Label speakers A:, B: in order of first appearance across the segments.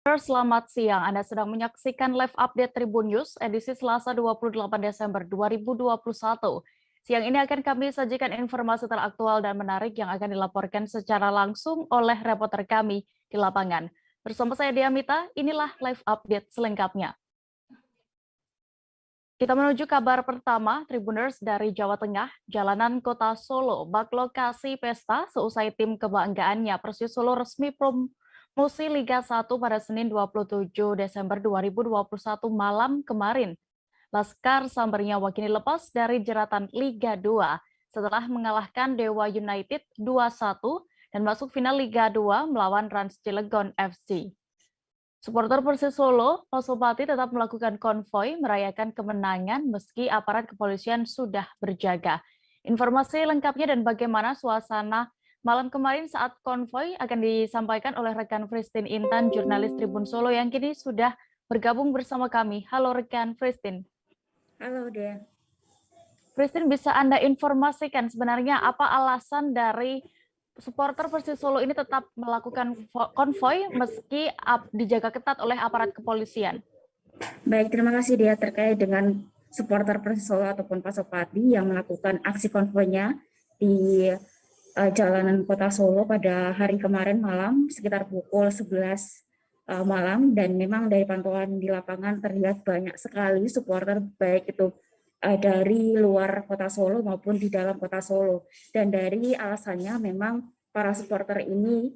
A: Selamat siang, Anda sedang menyaksikan live update Tribun News edisi Selasa 28 Desember 2021. Siang ini akan kami sajikan informasi teraktual dan menarik yang akan dilaporkan secara langsung oleh reporter kami di lapangan. Bersama saya Diamita, inilah live update selengkapnya. Kita menuju kabar pertama, Tribuners dari Jawa Tengah, jalanan kota Solo, bak lokasi pesta seusai tim kebanggaannya Persis Solo resmi promosi Liga 1 pada Senin 27 Desember 2021 malam kemarin. Laskar Sambernya kini lepas dari jeratan Liga 2 setelah mengalahkan Dewa United 2-1 dan masuk final Liga 2 melawan Rans Cilegon FC. Supporter Persis Solo, Pasopati tetap melakukan konvoi merayakan kemenangan meski aparat kepolisian sudah berjaga. Informasi lengkapnya dan bagaimana suasana malam kemarin saat konvoi akan disampaikan oleh rekan Christine Intan, jurnalis Tribun Solo yang kini sudah bergabung bersama kami. Halo rekan Christine.
B: Halo Dea.
A: Christine, bisa Anda informasikan sebenarnya apa alasan dari supporter Persis Solo ini tetap melakukan konvoi meski dijaga ketat oleh aparat kepolisian?
B: Baik, terima kasih Dea terkait dengan supporter Persis Solo ataupun Pasopati yang melakukan aksi konvoinya di jalanan kota Solo pada hari kemarin malam sekitar pukul 11 malam, dan memang dari pantauan di lapangan terlihat banyak sekali supporter baik itu dari luar kota Solo maupun di dalam kota Solo. Dan dari alasannya memang para supporter ini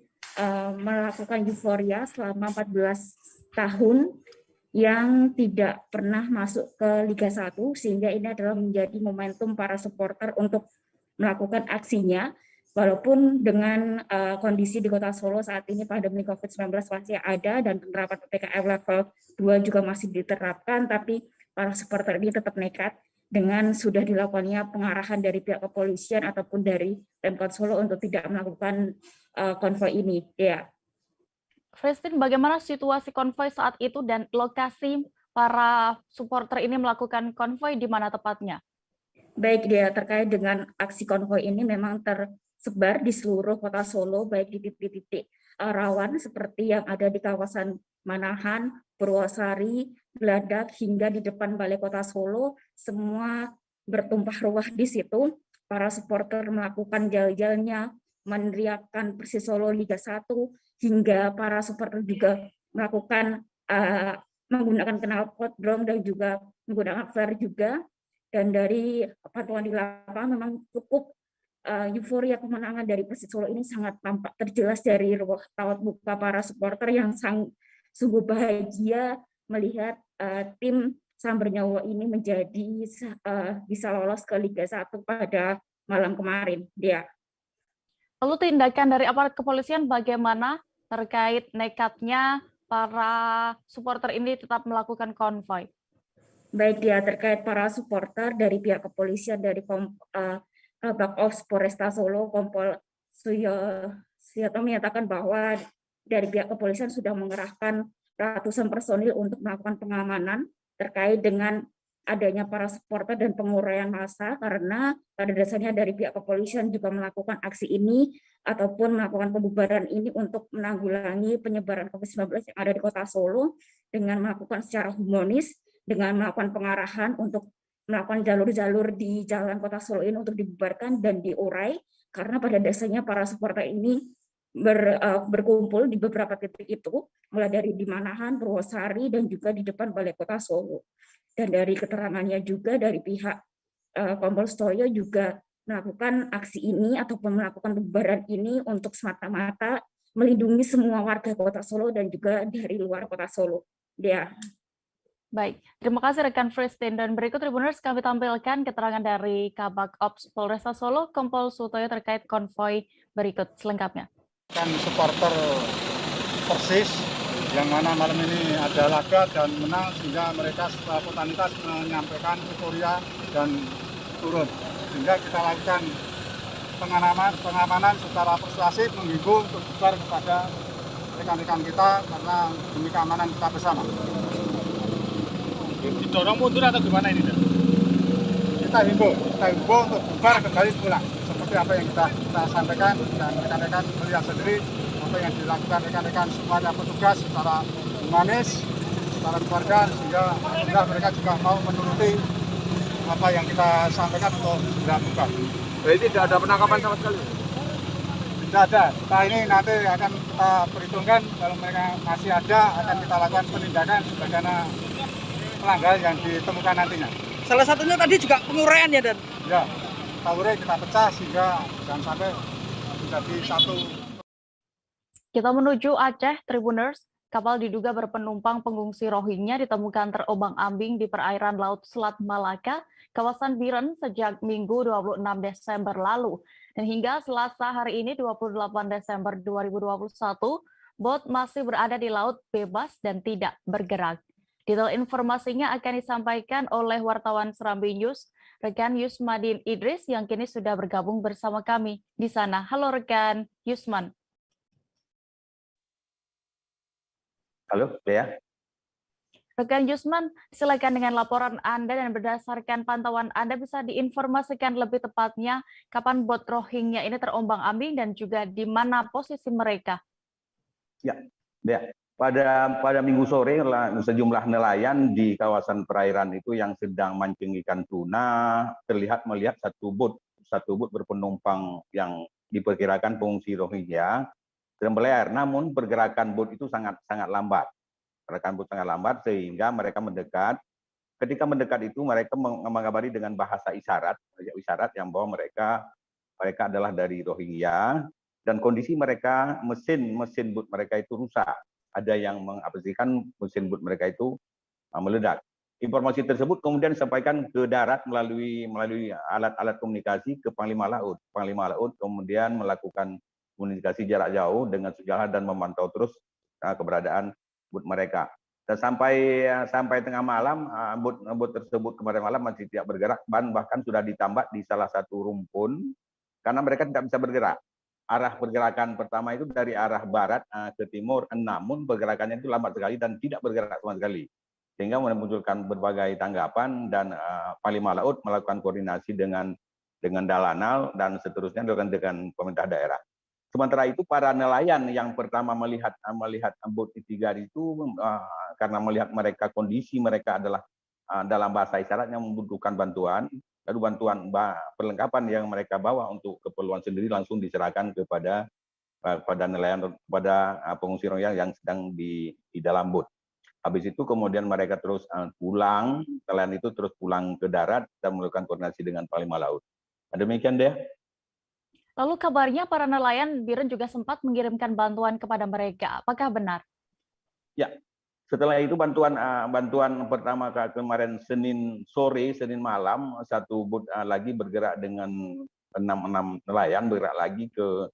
B: melakukan euforia selama 14 tahun yang tidak pernah masuk ke Liga 1, sehingga ini adalah menjadi momentum para supporter untuk melakukan aksinya. Walaupun dengan kondisi di kota Solo saat ini pandemi COVID-19 masih ada dan penerapan PPKM level 2 juga masih diterapkan, tapi para supporter ini tetap nekat dengan sudah dilakukannya pengarahan dari pihak kepolisian ataupun dari Pemkot Solo untuk tidak melakukan konvoi ini. Ya.
A: Christine, bagaimana situasi konvoi saat itu dan lokasi para supporter ini melakukan konvoi di mana tepatnya?
B: Baik, Dia, terkait dengan aksi konvoi ini memang tersebar di seluruh kota Solo, baik di titik-titik rawan seperti yang ada di kawasan Manahan, Purwosari, Gladak, hingga di depan Balai Kota Solo, semua bertumpah ruah di situ. Para supporter melakukan jal-jalnya, meneriakkan Persis Solo Liga 1, hingga para supporter juga melakukan menggunakan knalpot, drum, dan juga menggunakan flare juga. Dan dari pantauan di lapangan memang cukup euforia kemenangan dari Persis Solo ini sangat tampak terjelas dari raut muka para supporter yang sungguh bahagia melihat tim Sambernyawa ini menjadi bisa lolos ke Liga 1 pada malam kemarin. Dia.
A: Lalu tindakan dari aparat kepolisian bagaimana terkait nekatnya para supporter ini tetap melakukan konvoi?
B: Baik, Dia, terkait para supporter dari pihak kepolisian dari Kabak Ops Polresta Solo, Kompol Suyoto menyatakan bahwa dari pihak kepolisian sudah mengerahkan ratusan personil untuk melakukan pengamanan terkait dengan adanya para supporter dan penguraian massa, karena pada dasarnya dari pihak kepolisian juga melakukan aksi ini ataupun melakukan pembubaran ini untuk menanggulangi penyebaran COVID-19 yang ada di kota Solo dengan melakukan secara humanis, dengan melakukan pengarahan untuk melakukan jalur-jalur di jalan kota Solo ini untuk dibubarkan dan diurai, karena pada dasarnya para supporter ini berkumpul di beberapa titik itu, mulai dari di Manahan, Purwosari, dan juga di depan Balai Kota Solo. Dan dari keterangannya juga dari pihak Kompol Stoyo juga melakukan aksi ini ataupun melakukan pembubaran ini untuk semata-mata melindungi semua warga kota Solo dan juga dari luar kota Solo. Dia.
A: Baik, terima kasih rekan Christine. Dan berikut Tribuners kami tampilkan keterangan dari Kabak Ops Polresta Solo, Kompol Sutoyo terkait konvoi berikut selengkapnya.
C: Kan supporter Persis yang mana malam ini ada laga dan menang, sehingga mereka spontanitas menyampaikan euforia dan turun, sehingga kita lakukan pengamanan secara persuasif, menghimbau untuk bubar kepada rekan-rekan kita karena demi keamanan kita bersama.
D: Didorong mundur atau gimana ini?
C: Kita himbau untuk bubar kembali pulang, seperti apa yang kita sampaikan, dan rekan-rekan melihat sendiri apa yang dilakukan rekan-rekan semuanya petugas secara manis para keluarga, sehingga alhamdulillah mereka juga mau menuruti apa yang kita sampaikan untuk dilakukan.
E: Berarti tidak ada penangkapan sama sekali?
C: Tidak ada. Setelah ini nanti akan kita perhitungkan, kalau mereka masih ada akan kita lakukan penindakan sebagaimana pelanggaran yang ditemukan nantinya.
F: Salah satunya tadi juga penguraian ya, Dan?
C: Ya, tawurai kita pecah sehingga jangan sampai menjadi satu.
A: Kita menuju Aceh, Tribuners. Kapal diduga berpenumpang pengungsi Rohingya ditemukan terombang-ambing di perairan Laut Selat Malaka, kawasan Biren sejak Minggu 26 Desember lalu. Dan hingga Selasa hari ini 28 Desember 2021, bot masih berada di laut bebas dan tidak bergerak. Detail informasinya akan disampaikan oleh wartawan Serambi News, rekan Yusmadin Idris yang kini sudah bergabung bersama kami di sana. Halo rekan Yusman.
E: Halo, Bea.
A: Rekan Yusman, silakan dengan laporan Anda dan berdasarkan pantauan Anda bisa diinformasikan lebih tepatnya kapan bot Rohingya ini terombang-ambing dan juga di mana posisi mereka.
E: Ya, Bea. Pada minggu sore sejumlah nelayan di kawasan perairan itu yang sedang mancing ikan tuna melihat satu bot berpenumpang yang diperkirakan pengungsi Rohingya sedang berlayar, namun pergerakan bot itu sangat lambat. Pergerakan bot sangat lambat sehingga mereka mendekat. Ketika mendekat itu mereka mengabari dengan bahasa isyarat yang bahwa mereka adalah dari Rohingya dan kondisi mereka mesin bot mereka itu rusak. Ada yang mengapresikan mesin bot mereka itu meledak. Informasi tersebut kemudian disampaikan ke darat melalui alat-alat komunikasi ke Panglima Laut. Panglima Laut kemudian melakukan komunikasi jarak jauh dengan sejarah dan memantau terus keberadaan bot mereka. Dan sampai tengah malam, bot tersebut kemarin malam masih tidak bergerak, bahkan sudah ditambak di salah satu rumpun karena mereka tidak bisa bergerak. Arah pergerakan pertama itu dari arah barat ke timur, namun pergerakannya itu lambat sekali dan tidak bergerak sama sekali. Sehingga memunculkan berbagai tanggapan dan Panglima Laut melakukan koordinasi dengan Dalanal dan seterusnya dengan pemerintah daerah. Sementara itu para nelayan yang pertama melihat bot Itigar itu karena melihat mereka kondisi mereka adalah dalam bahasa isyarat yang membutuhkan bantuan, lalu bantuan perlengkapan yang mereka bawa untuk keperluan sendiri langsung diserahkan kepada nelayan, kepada pengungsi Rohingya yang sedang di dalam bot. Habis itu kemudian mereka terus pulang, nelayan itu terus pulang ke darat dan melakukan koordinasi dengan Panglima Laut. Demikian deh.
A: Lalu kabarnya para nelayan Biren juga sempat mengirimkan bantuan kepada mereka. Apakah benar?
E: Ya, setelah itu bantuan pertama kemarin Senin malam, satu bot lagi bergerak dengan 6 nelayan bergerak lagi ke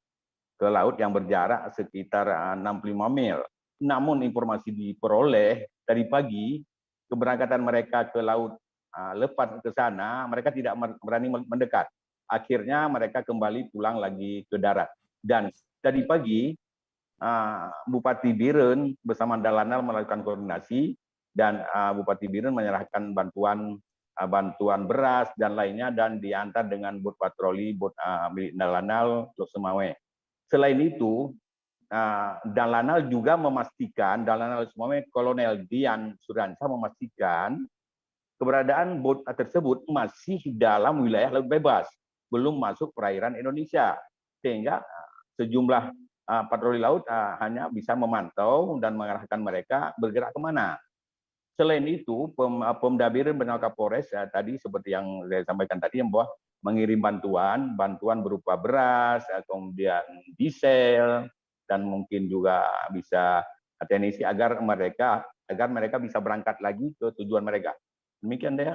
E: laut yang berjarak sekitar 65 mil. Namun informasi diperoleh dari pagi, keberangkatan mereka ke laut lepas ke sana, mereka tidak berani mendekat. Akhirnya mereka kembali pulang lagi ke darat. Dan tadi pagi Bupati Biren bersama Dalanal melakukan koordinasi dan Bupati Biren menyerahkan bantuan beras dan lainnya dan diantar dengan bot patroli milik Dalanal Teluk Semawe. Selain itu Dalanal juga memastikan, Dalanal Semawe Kolonel Dian Suransa memastikan keberadaan bot tersebut masih dalam wilayah laut bebas, belum masuk perairan Indonesia, sehingga sejumlah patroli laut hanya bisa memantau dan mengarahkan mereka bergerak kemana. Selain itu, Pemda Biren bersama Kapolres tadi seperti yang saya sampaikan tadi, yang bahwa mengirim bantuan berupa beras, kemudian diesel, dan mungkin juga bisa teknisi agar mereka bisa berangkat lagi ke tujuan mereka. Demikian deh.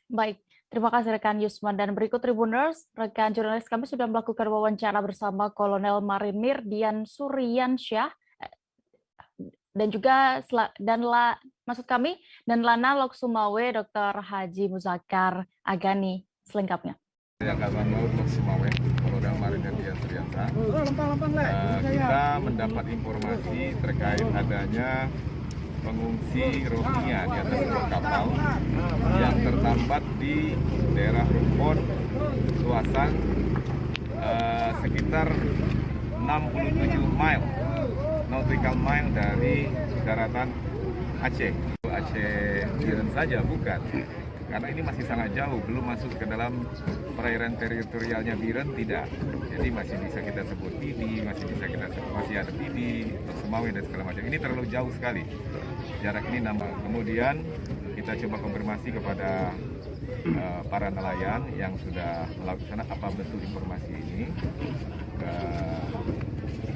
A: Baik. Terima kasih rekan Yusman, dan berikut Tribuners, rekan jurnalis kami sudah melakukan wawancara bersama Kolonel Marinir Dian Suryansyah dan Lana Lok Sumawe Dr. Haji Muzakar Agani selengkapnya.
G: Angkatan Laut Lok Sumawe, Kolonel Marinir Dian Suryansyah. Kita mendapat informasi terkait adanya pengungsi Rohingya di atas sebuah kapal yang tertambat di daerah Rumpon, Suasan, sekitar 67 mil nautical mile dari daratan Aceh. Aceh Biren saja bukan. Karena ini masih sangat jauh, belum masuk ke dalam perairan teritorialnya Biren, tidak. Jadi masih bisa kita sebut Pidi, masih ada Pidi, Semawai dan segala macam. Ini terlalu jauh sekali. Jarak ini nambah. Kemudian kita coba konfirmasi kepada para nelayan yang sudah melakukan apa betul informasi ini.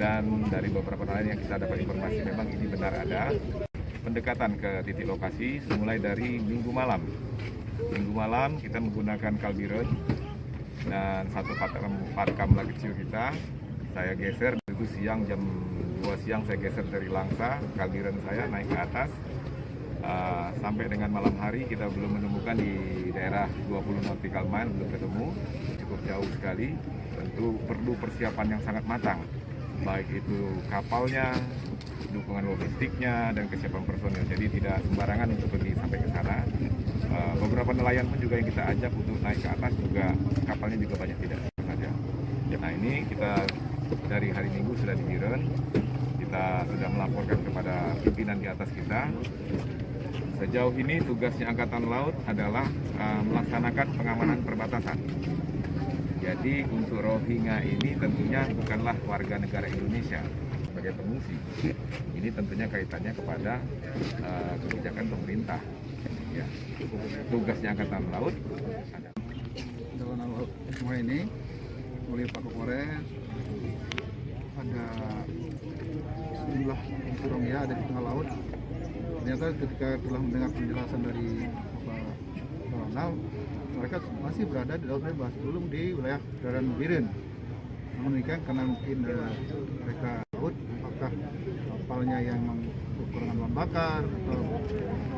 G: Dan dari beberapa nelayan yang kita dapat informasi memang ini benar ada. Pendekatan ke titik lokasi mulai dari Minggu malam. Minggu malam kita menggunakan Kalbiren dan satu patkam kecil kita. Saya geser itu siang jam 2 siang saya geser dari Langsa, Kalbiren saya naik ke atas. Sampai dengan malam hari kita belum menemukan di daerah 20 nautical mile, belum ketemu, cukup jauh sekali. Tentu perlu persiapan yang sangat matang, baik itu kapalnya, dukungan logistiknya, dan kesiapan personil. Jadi tidak sembarangan untuk pergi sampai ke sana. Beberapa nelayan pun juga yang kita ajak untuk naik ke atas juga kapalnya juga banyak tidak saja. Nah ini kita dari hari Minggu sudah di Biren, kita sudah melaporkan kepada pimpinan di atas kita. Sejauh ini tugasnya Angkatan Laut adalah melaksanakan pengamanan perbatasan. Jadi untuk Rohingya ini tentunya bukanlah warga negara Indonesia sebagai pengungsi. Ini tentunya kaitannya kepada kebijakan pemerintah. Ya, tugasnya Angkatan Laut ada.
C: Jalanan laut semua ini oleh Pak Kapolres, ada sejumlah Rohingya ada di tengah laut. Ternyata ketika telah mendengar penjelasan dari Bapak Ronald, mereka masih berada di laut bebas, belum di wilayah perairan Biren. Namun demikian karena mungkin mereka laut, apakah kapalnya yang kekurangan bahan bakar atau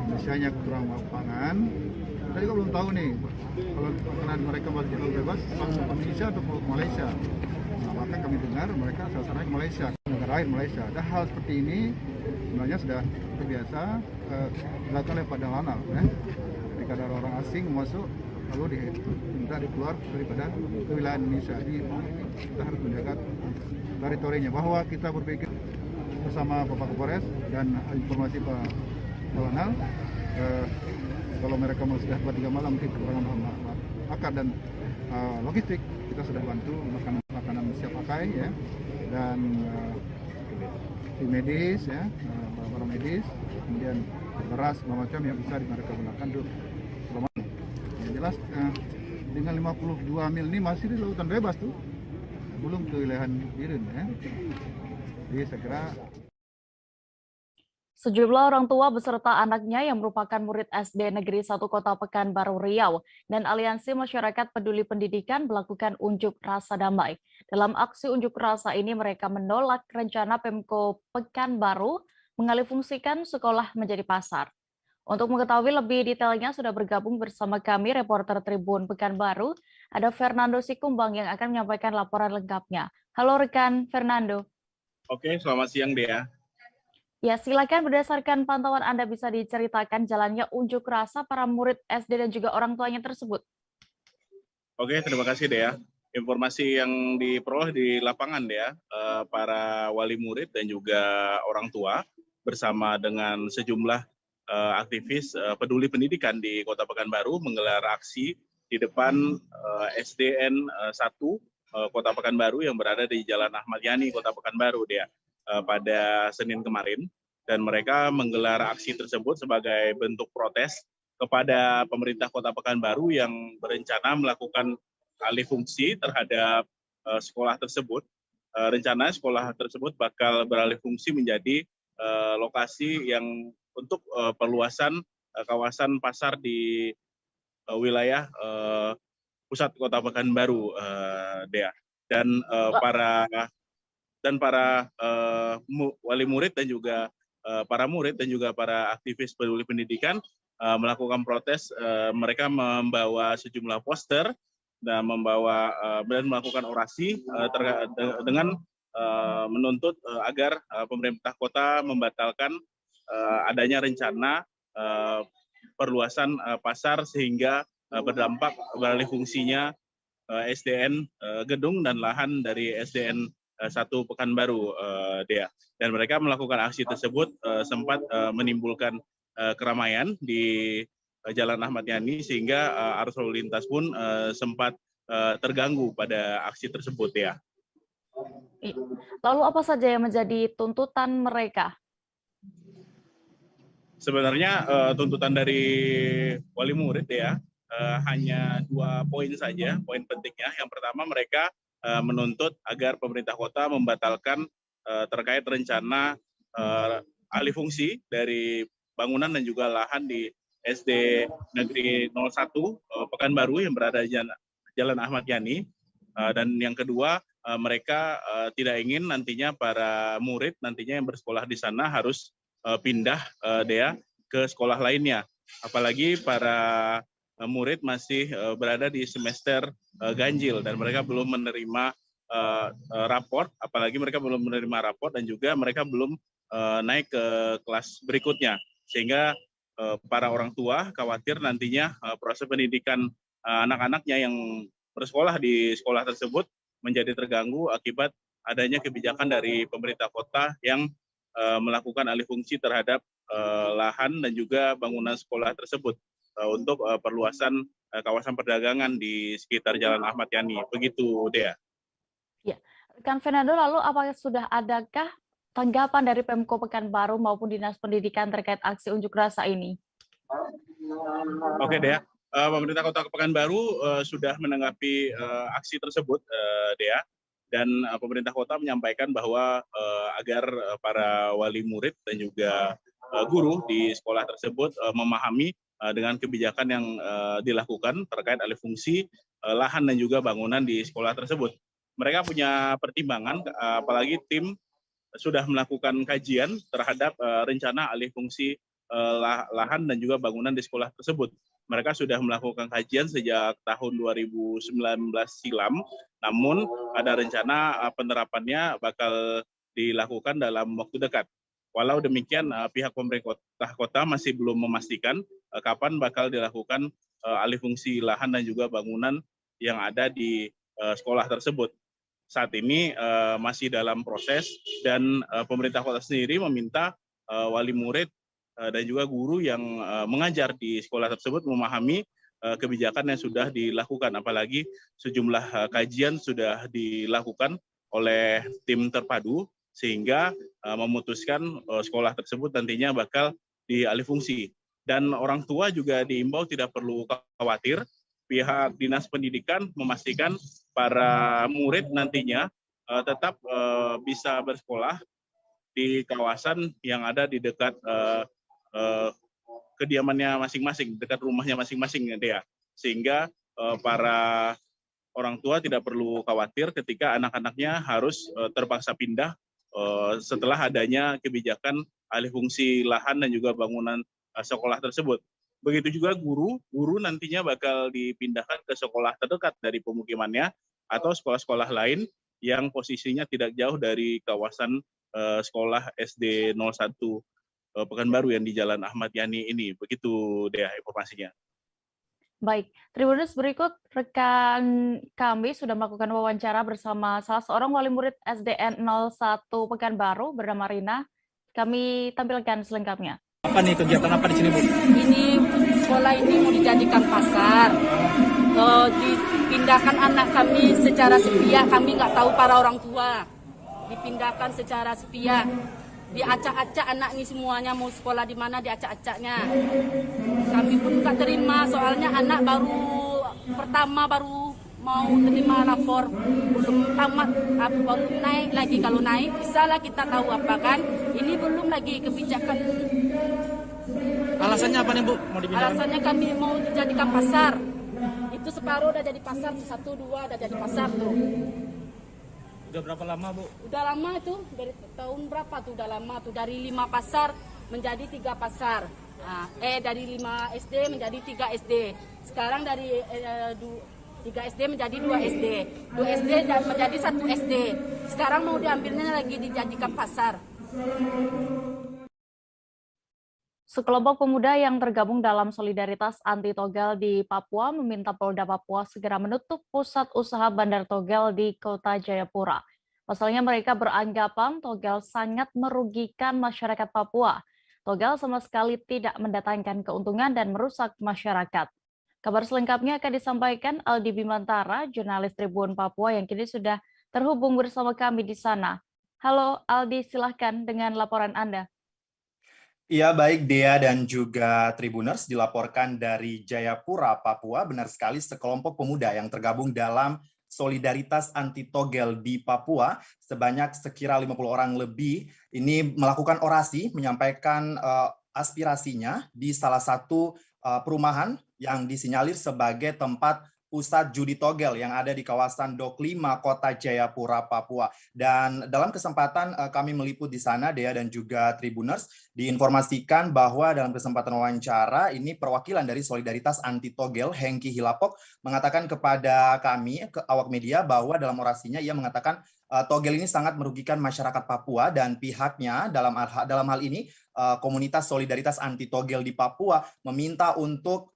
C: misalnya kekurangan pangan, kita juga belum tahu nih. Kalau karena mereka masih di laut bebas, masuk ke Indonesia atau ke Malaysia. Nah, maka kami dengar mereka sasarannya ke Malaysia, negara lain Malaysia. Dan hal seperti ini sebenarnya sudah terbiasa dilakukan oleh Pak Ronald. Ketika ada orang asing masuk, lalu diminta dikeluar daripada wilayah Indonesia. Jadi kita harus menjaga teritorinya, bahwa kita berpikir bersama Bapak Kapolres dan informasi Pak Ronald, kalau mereka sudah 2-3 malam mungkin kekurangan bahan bakar dan logistik, kita sudah bantu makanan siap pakai ya, dan tim medis ya, barang medis, kemudian beras segala macam yang bisa mereka gunakan untuk keselamatan. Yang jelas dengan 52 mil ini masih di lautan bebas tuh, belum ke wilayah Biren ya. Jadi saya kira
A: Sejumlah orang tua beserta anaknya yang merupakan murid SD Negeri 1 Kota Pekanbaru Riau dan Aliansi Masyarakat Peduli Pendidikan melakukan unjuk rasa damai. Dalam aksi unjuk rasa ini mereka menolak rencana Pemko Pekanbaru mengalihfungsikan sekolah menjadi pasar. Untuk mengetahui lebih detailnya sudah bergabung bersama kami reporter Tribun Pekanbaru, ada Fernando Sikumbang yang akan menyampaikan laporan lengkapnya. Halo rekan Fernando.
D: Oke, selamat siang Dea.
A: Ya, silakan berdasarkan pantauan Anda bisa diceritakan jalannya unjuk rasa para murid SD dan juga orang tuanya tersebut.
D: Oke, terima kasih Dea. Informasi yang diperoleh di lapangan Dea, para wali murid dan juga orang tua bersama dengan sejumlah aktivis peduli pendidikan di Kota Pekanbaru menggelar aksi di depan SDN 1 Kota Pekanbaru yang berada di Jalan Ahmad Yani, Kota Pekanbaru Dea. Pada Senin kemarin, dan mereka menggelar aksi tersebut sebagai bentuk protes kepada pemerintah Kota Pekanbaru yang berencana melakukan alih fungsi terhadap sekolah tersebut. Rencana sekolah tersebut bakal beralih fungsi menjadi lokasi yang untuk perluasan kawasan pasar di wilayah pusat Kota Pekanbaru, Dea. Dan para wali murid dan juga para murid dan juga para aktivis peduli pendidikan melakukan protes. Mereka membawa sejumlah poster dan melakukan orasi dengan menuntut agar pemerintah kota membatalkan adanya rencana perluasan pasar sehingga berdampak beralih fungsinya SDN gedung dan lahan dari SDN 1 Pekanbaru, Dea. Dan mereka melakukan aksi tersebut sempat menimbulkan keramaian di Jalan Ahmad Yani sehingga arus lalu lintas pun sempat terganggu pada aksi tersebut, ya.
A: Lalu apa saja yang menjadi tuntutan mereka?
D: Sebenarnya tuntutan dari wali murid, ya, hanya 2 poin saja, poin pentingnya. Yang pertama, mereka menuntut agar pemerintah kota membatalkan terkait rencana alih fungsi dari bangunan dan juga lahan di SD Negeri 01 Pekanbaru yang berada di Jalan Ahmad Yani. Dan yang kedua, mereka tidak ingin nantinya para murid nantinya yang bersekolah di sana harus pindah, Dea, ke sekolah lainnya. Apalagi para murid masih berada di semester ganjil dan mereka belum menerima raport, apalagi mereka belum menerima raport dan juga mereka belum naik ke kelas berikutnya. Sehingga para orang tua khawatir nantinya proses pendidikan anak-anaknya yang bersekolah di sekolah tersebut menjadi terganggu akibat adanya kebijakan dari pemerintah kota yang melakukan alih fungsi terhadap lahan dan juga bangunan sekolah tersebut untuk perluasan kawasan perdagangan di sekitar Jalan Ahmad Yani. Begitu, Dea.
A: Ya, rekan Fernando, lalu apakah sudah adakah tanggapan dari Pemko Pekanbaru maupun Dinas Pendidikan terkait aksi unjuk rasa ini?
D: Oke, Dea. Pemerintah Kota Pekanbaru sudah menanggapi aksi tersebut, Dea. Dan pemerintah kota menyampaikan bahwa agar para wali murid dan juga guru di sekolah tersebut memahami dengan kebijakan yang dilakukan terkait alih fungsi lahan dan juga bangunan di sekolah tersebut. Mereka punya pertimbangan, apalagi tim sudah melakukan kajian terhadap rencana alih fungsi lahan dan juga bangunan di sekolah tersebut. Mereka sudah melakukan kajian sejak tahun 2019 silam, namun ada rencana penerapannya bakal dilakukan dalam waktu dekat. Walau demikian, pihak pemerintah kota masih belum memastikan kapan bakal dilakukan alih fungsi lahan dan juga bangunan yang ada di sekolah tersebut. Saat ini masih dalam proses dan pemerintah kota sendiri meminta wali murid dan juga guru yang mengajar di sekolah tersebut memahami kebijakan yang sudah dilakukan, apalagi sejumlah kajian sudah dilakukan oleh tim terpadu sehingga memutuskan sekolah tersebut nantinya bakal dialih fungsi. Dan orang tua juga diimbau tidak perlu khawatir, pihak Dinas Pendidikan memastikan para murid nantinya tetap bisa bersekolah di kawasan yang ada di dekat kediamannya masing-masing, dekat rumahnya masing-masing, Dea. Sehingga para orang tua tidak perlu khawatir ketika anak-anaknya harus terpaksa pindah setelah adanya kebijakan alih fungsi lahan dan juga bangunan sekolah tersebut. Begitu juga guru nantinya bakal dipindahkan ke sekolah terdekat dari pemukimannya atau sekolah-sekolah lain yang posisinya tidak jauh dari kawasan sekolah SD 01 Pekanbaru yang di Jalan Ahmad Yani ini. Begitu, Dea, informasinya.
A: Baik, Tribuners, berikut rekan kami sudah melakukan wawancara bersama salah seorang wali murid SDN 01 Pekanbaru bernama Rina. Kami tampilkan selengkapnya.
F: Apa nih kegiatan apa di sini, Bu?
H: Ini sekolah ini mau dijadikan pasar. Dipindahkan anak kami secara sepihak, kami nggak tahu para orang tua. Dipindahkan secara sepihak. Diacak-acak anak ini semuanya mau sekolah di mana diacak-acaknya. Kami pun nggak terima soalnya anak baru mau terima lapor belum tamat, baru naik lagi. Kalau naik bisa lah kita tahu apa kan. Ini belum lagi kebijakan.
F: Alasannya apa nih, Bu? Mau dipindahkan?
H: Alasannya kami mau dijadikan pasar. Itu separuh udah jadi pasar, 1, 2 udah jadi pasar tuh.
F: Udah berapa lama, Bu?
H: Udah lama itu, dari tahun berapa tuh udah lama tuh, dari 5 pasar menjadi 3 pasar. Nah, dari 5 SD menjadi 3 SD. Sekarang dari 3 SD menjadi 2 SD. 2 SD menjadi 1 SD. Sekarang mau diambilnya lagi dijadikan pasar.
A: Sekelompok pemuda yang tergabung dalam solidaritas anti togel di Papua meminta Polda Papua segera menutup pusat usaha bandar togel di Kota Jayapura. Pasalnya mereka beranggapan togel sangat merugikan masyarakat Papua. Togel sama sekali tidak mendatangkan keuntungan dan merusak masyarakat. Kabar selengkapnya akan disampaikan Aldi Bimantara, jurnalis Tribun Papua yang kini sudah terhubung bersama kami di sana. Halo Aldi, silahkan dengan laporan Anda.
I: Iya, baik Dea dan juga Tribuners, dilaporkan dari Jayapura, Papua. Benar sekali, sekelompok pemuda yang tergabung dalam Solidaritas Anti Togel di Papua, sebanyak sekira 50 orang lebih, ini melakukan orasi, menyampaikan aspirasinya di salah satu perumahan yang disinyalir sebagai tempat pusat judi togel yang ada di kawasan Dok 5 Kota Jayapura, Papua. Dan dalam kesempatan kami meliput di sana, Dea dan juga Tribuners, diinformasikan bahwa dalam kesempatan wawancara ini perwakilan dari Solidaritas Anti Togel, Hengki Hilapok, mengatakan kepada kami, ke awak media, bahwa dalam orasinya ia mengatakan togel ini sangat merugikan masyarakat Papua dan pihaknya dalam hal ini komunitas Solidaritas Anti Togel di Papua meminta untuk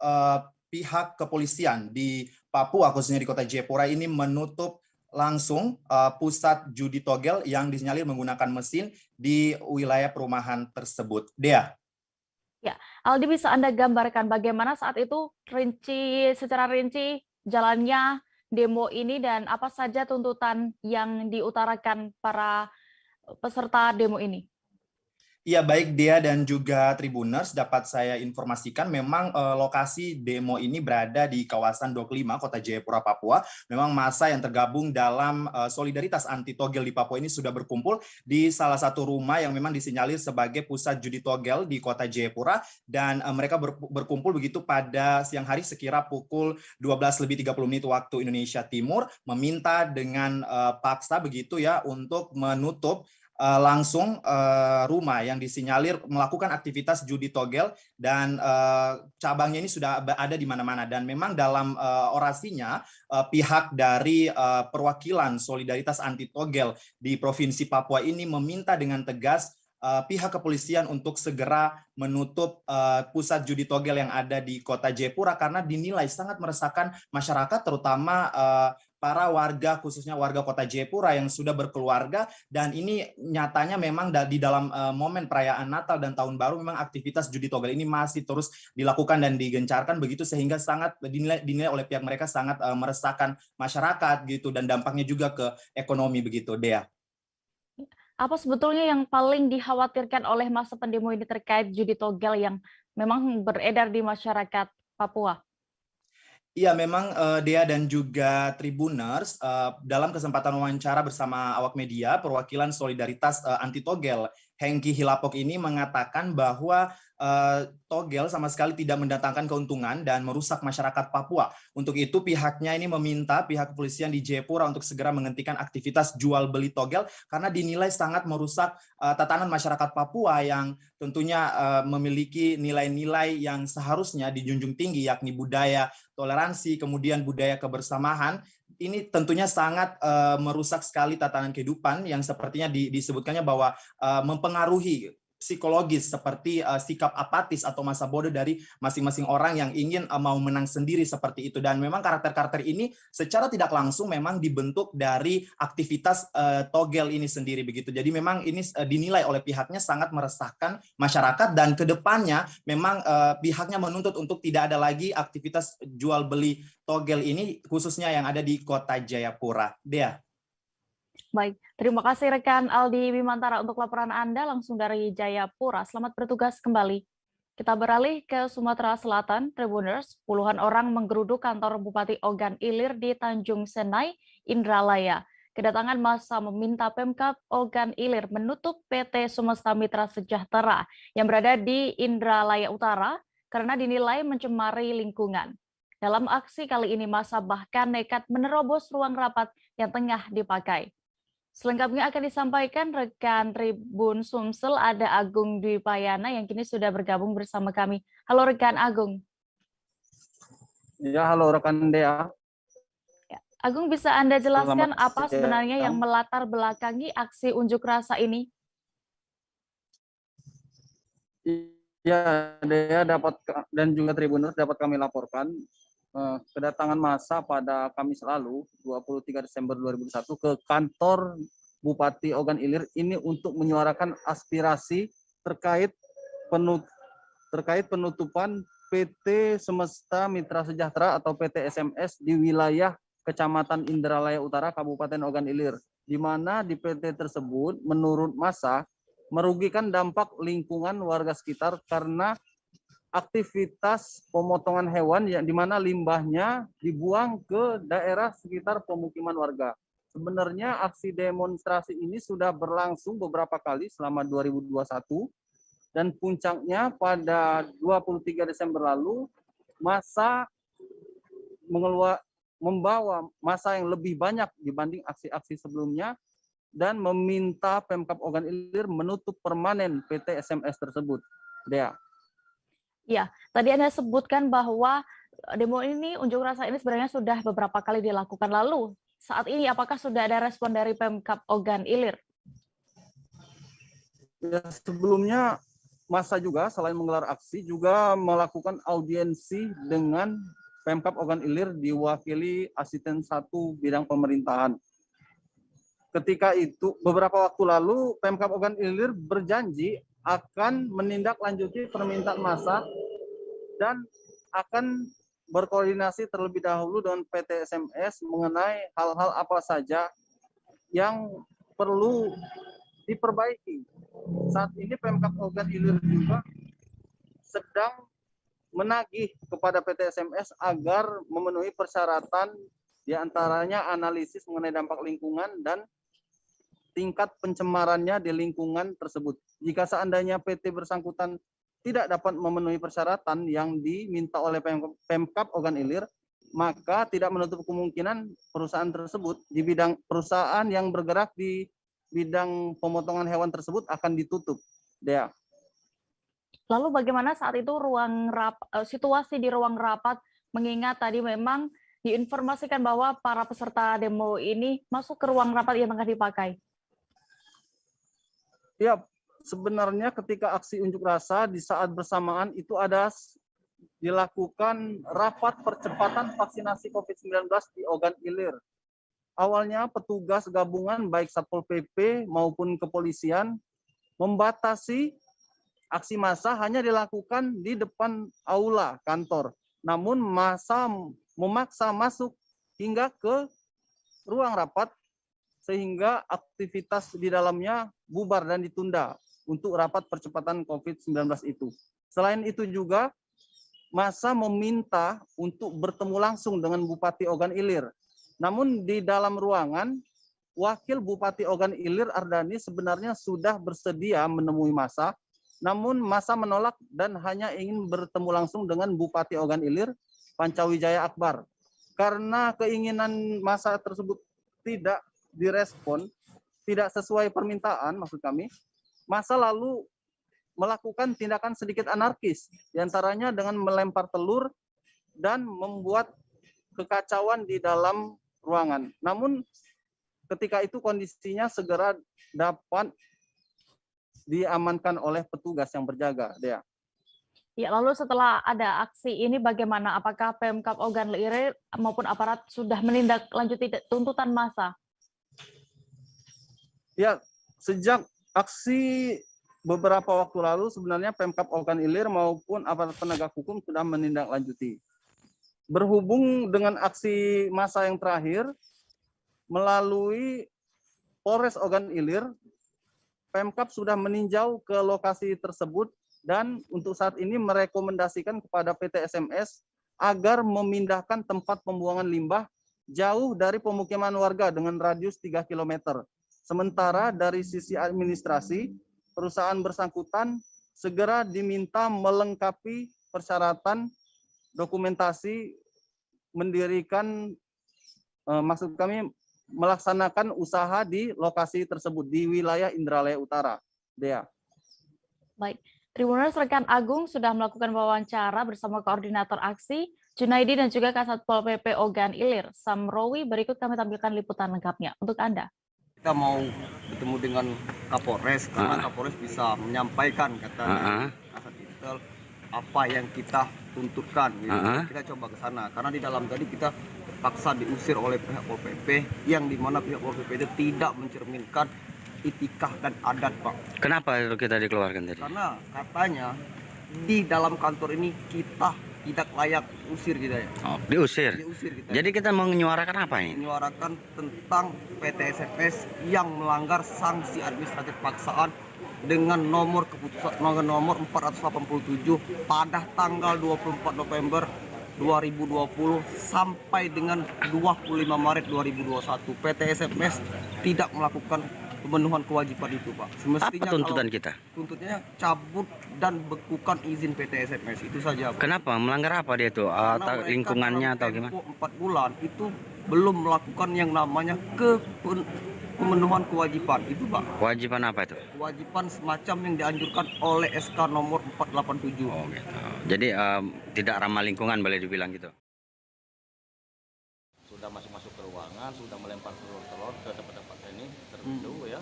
I: pihak kepolisian di Papua, khususnya di Kota Jayapura ini menutup langsung pusat judi togel yang disinyalir menggunakan mesin di wilayah perumahan tersebut. Dea.
A: Ya, Aldi, bisa Anda gambarkan bagaimana saat itu secara rinci jalannya demo ini dan apa saja tuntutan yang diutarakan para peserta demo ini?
I: Iya, baik Dea dan juga Tribuners, dapat saya informasikan memang lokasi demo ini berada di kawasan Dok 5 Kota Jayapura, Papua. Memang massa yang tergabung dalam Solidaritas Anti Togel di Papua ini sudah berkumpul di salah satu rumah yang memang disinyalir sebagai pusat judi togel di Kota Jayapura, dan mereka berkumpul begitu pada siang hari sekira pukul 12:30 waktu Indonesia Timur, meminta dengan paksa begitu ya untuk menutup langsung rumah yang disinyalir melakukan aktivitas judi togel, dan cabangnya ini sudah ada di mana-mana. Dan memang dalam orasinya pihak dari perwakilan Solidaritas Anti Togel di Provinsi Papua ini meminta dengan tegas pihak kepolisian untuk segera menutup pusat judi togel yang ada di Kota Jayapura karena dinilai sangat meresahkan masyarakat, terutama para warga, khususnya warga Kota Jayapura yang sudah berkeluarga, dan ini nyatanya memang di dalam momen perayaan Natal dan Tahun Baru memang aktivitas judi togel ini masih terus dilakukan dan digencarkan begitu, sehingga sangat dinilai oleh pihak mereka sangat meresahkan masyarakat gitu, dan dampaknya juga ke ekonomi begitu, Dea.
A: Apa sebetulnya yang paling dikhawatirkan oleh masa pendemo ini terkait judi togel yang memang beredar di masyarakat Papua?
I: Iya, memang Dea dan juga Tribuners, dalam kesempatan wawancara bersama awak media, perwakilan Solidaritas Anti Togel, Hengki Hilapok ini mengatakan bahwa togel sama sekali tidak mendatangkan keuntungan dan merusak masyarakat Papua. Untuk itu pihaknya ini meminta pihak kepolisian di Jayapura untuk segera menghentikan aktivitas jual beli togel karena dinilai sangat merusak tatanan masyarakat Papua yang tentunya memiliki nilai-nilai yang seharusnya dijunjung tinggi, yakni budaya toleransi, kemudian budaya kebersamaan. Ini tentunya sangat merusak sekali tatanan kehidupan yang sepertinya disebutkannya bahwa mempengaruhi psikologis seperti sikap apatis atau masa bodoh dari masing-masing orang yang ingin mau menang sendiri seperti itu. Dan memang karakter-karakter ini secara tidak langsung memang dibentuk dari aktivitas togel ini sendiri begitu. Jadi memang ini dinilai oleh pihaknya sangat meresahkan masyarakat, dan kedepannya memang pihaknya menuntut untuk tidak ada lagi aktivitas jual beli togel ini khususnya yang ada di Kota Jayapura. Dea.
A: Baik, terima kasih rekan Aldi Bimantara untuk laporan Anda langsung dari Jayapura. Selamat bertugas kembali. Kita beralih ke Sumatera Selatan, Tribuners. Puluhan orang menggeruduk kantor Bupati Ogan Ilir di Tanjung Senai, Indralaya. Kedatangan massa meminta Pemkab Ogan Ilir menutup PT Sumesta Mitra Sejahtera yang berada di Indralaya Utara karena dinilai mencemari lingkungan. Dalam aksi kali ini massa bahkan nekat menerobos ruang rapat yang tengah dipakai. Selengkapnya akan disampaikan rekan Tribun Sumsel, ada Agung Dwi Payana yang kini sudah bergabung bersama kami. Halo rekan Agung.
J: Ya, halo rekan Dea.
A: Ya, Agung, bisa Anda jelaskan
J: Selamat
A: apa sebenarnya yang melatar belakangi aksi unjuk rasa ini?
J: Ya, Dea dapat dan juga Tribuners dapat kami laporkan kedatangan massa pada Kamis lalu 23 Desember 2021 ke kantor Bupati Ogan Ilir ini untuk menyuarakan aspirasi terkait penutupan PT Semesta Mitra Sejahtera atau PT SMS di wilayah Kecamatan Indralaya Utara, Kabupaten Ogan Ilir, di mana di PT tersebut menurut massa merugikan dampak lingkungan warga sekitar karena aktivitas pemotongan hewan yang di mana limbahnya dibuang ke daerah sekitar pemukiman warga. Sebenarnya aksi demonstrasi ini sudah berlangsung beberapa kali selama 2021 dan puncaknya pada 23 Desember lalu massa membawa massa yang lebih banyak dibanding aksi-aksi sebelumnya dan meminta Pemkab Ogan Ilir menutup permanen PT SMS tersebut. Dea.
A: Ya, tadi Anda sebutkan bahwa demo ini, unjuk rasa ini sebenarnya sudah beberapa kali dilakukan. Lalu, saat ini apakah sudah ada respon dari Pemkab Ogan Ilir?
J: Ya, sebelumnya massa juga selain menggelar aksi juga melakukan audiensi dengan Pemkab Ogan Ilir diwakili Asisten 1 Bidang Pemerintahan. Ketika itu, beberapa waktu lalu, Pemkab Ogan Ilir berjanji akan menindaklanjuti permintaan massa dan akan berkoordinasi terlebih dahulu dengan PT SMS mengenai hal-hal apa saja yang perlu diperbaiki. Saat ini Pemkab Ogan Ilir juga sedang menagih kepada PT SMS agar memenuhi persyaratan diantaranya analisis mengenai dampak lingkungan dan tingkat pencemarannya di lingkungan tersebut. Jika seandainya PT bersangkutan tidak dapat memenuhi persyaratan yang diminta oleh Pemkab Ogan Ilir, maka tidak menutup kemungkinan perusahaan tersebut di bidang perusahaan yang bergerak di bidang pemotongan hewan tersebut akan ditutup. Dea.
A: Lalu bagaimana saat itu situasi di ruang rapat, mengingat tadi memang diinformasikan bahwa para peserta demo ini masuk ke ruang rapat yang tengah dipakai?
J: Ya, sebenarnya ketika aksi unjuk rasa di saat bersamaan itu ada dilakukan rapat percepatan vaksinasi COVID-19 di Ogan Ilir. Awalnya petugas gabungan baik Satpol PP maupun kepolisian membatasi aksi massa hanya dilakukan di depan aula kantor. Namun massa memaksa masuk hingga ke ruang rapat sehingga aktivitas di dalamnya bubar dan ditunda untuk rapat percepatan COVID-19 itu. Selain itu juga, massa meminta untuk bertemu langsung dengan Bupati Ogan Ilir. Namun di dalam ruangan, Wakil Bupati Ogan Ilir Ardani sebenarnya sudah bersedia menemui massa, namun massa menolak dan hanya ingin bertemu langsung dengan Bupati Ogan Ilir, Pancawijaya Akbar. Karena keinginan massa tersebut tidak direspon, tidak sesuai permintaan maksud kami, massa lalu melakukan tindakan sedikit anarkis, diantaranya dengan melempar telur dan membuat kekacauan di dalam ruangan. Namun ketika itu kondisinya segera dapat diamankan oleh petugas yang berjaga. Dea.
A: Ya, lalu setelah ada aksi ini bagaimana? Apakah Pemkab Ogan Ilir maupun aparat sudah menindaklanjuti tuntutan massa?
J: Ya, sejak aksi beberapa waktu lalu sebenarnya Pemkab Ogan Ilir maupun aparat penegak hukum sudah menindaklanjuti. Berhubung dengan aksi massa yang terakhir, melalui Polres Ogan Ilir, Pemkab sudah meninjau ke lokasi tersebut dan untuk saat ini merekomendasikan kepada PT SMS agar memindahkan tempat pembuangan limbah jauh dari pemukiman warga dengan radius 3 km. Sementara dari sisi administrasi, perusahaan bersangkutan segera diminta melengkapi persyaratan dokumentasi mendirikan, maksud kami melaksanakan usaha di lokasi tersebut di wilayah Indralaya Utara. Dea.
A: Baik, Tribuners rekan Agung sudah melakukan wawancara bersama koordinator aksi Junaidi dan juga Kasatpol PP Ogan Ilir Samrowi. Berikut kami tampilkan liputan lengkapnya untuk Anda.
K: Kita mau bertemu dengan Kapolres karena Kapolres bisa menyampaikan kata kasat intel apa yang kita tuntutkan. Gitu. Kita coba ke sana karena di dalam tadi kita terpaksa diusir oleh pihak Pol PP yang dimana pihak Pol PP itu tidak mencerminkan itikah dan adat, Pak.
L: Kenapa itu kita dikeluarkan tadi?
K: Karena katanya di dalam kantor ini kita tidak layak usir kita ya.
L: Oh, diusir.
K: Diusir kita.
L: Jadi kita mau menyuarakan apa ini?
K: Menyuarakan tentang PT SMS yang melanggar sanksi administratif paksaan dengan nomor keputusan nomor 487 pada tanggal 24 November 2020 sampai dengan 25 Maret 2021. PT SMS tidak melakukan pemenuhan kewajiban itu, Pak. Semestinya
L: apa tuntutan kita?
K: Tuntutannya cabut dan bekukan izin PT SMS itu saja, Pak.
L: Kenapa? Melanggar apa dia itu? Atau lingkungannya atau gimana?
K: 4 bulan itu belum melakukan yang namanya pemenuhan kewajiban itu, Pak.
L: Kewajiban apa itu?
K: Kewajiban semacam yang dianjurkan oleh SK nomor 487.
L: Oh, gitu. Jadi tidak ramah lingkungan boleh dibilang gitu.
M: Sudah masuk ke ruangan, sudah melempar telur-telur ke tempat-tempat ini tertentu ya.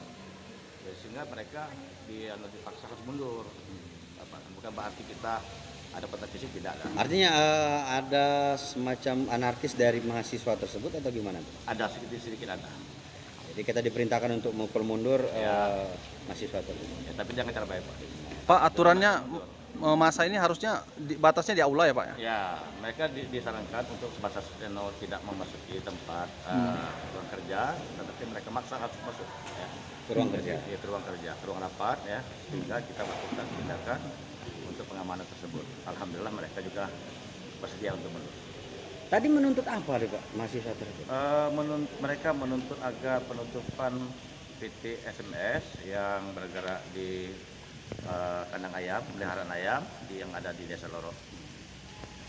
M: Sehingga mereka dipaksa harus mundur. Bukan berarti kita ada kontak fisik, tidak ada.
N: Artinya ada semacam anarkis dari mahasiswa tersebut atau gimana?
M: Ada sedikit ada.
N: Jadi kita diperintahkan untuk memukul mundur mahasiswa tersebut.
M: Ya, tapi jangan cara baik, Pak.
J: Pak, aturannya masa ini harusnya batasnya di aula ya, Pak?
M: Ya, mereka disarankan untuk sebatas tidak memasuki tempat ruang kerja, tetapi mereka maksa harus masuk. Ya.
N: Ke ruang kerja?
M: Ya, ke ruang kerja, ke ruang rapat ya, sehingga kita lakukan tindakan untuk pengamanan tersebut. Alhamdulillah mereka juga bersedia untuk menuntut.
N: Tadi menuntut apa, Pak, mahasiswa tersebut?
M: Mereka menuntut agar penutupan PT SMS yang bergerak di kandang ayam, peliharaan ayam yang ada di Desa Loro.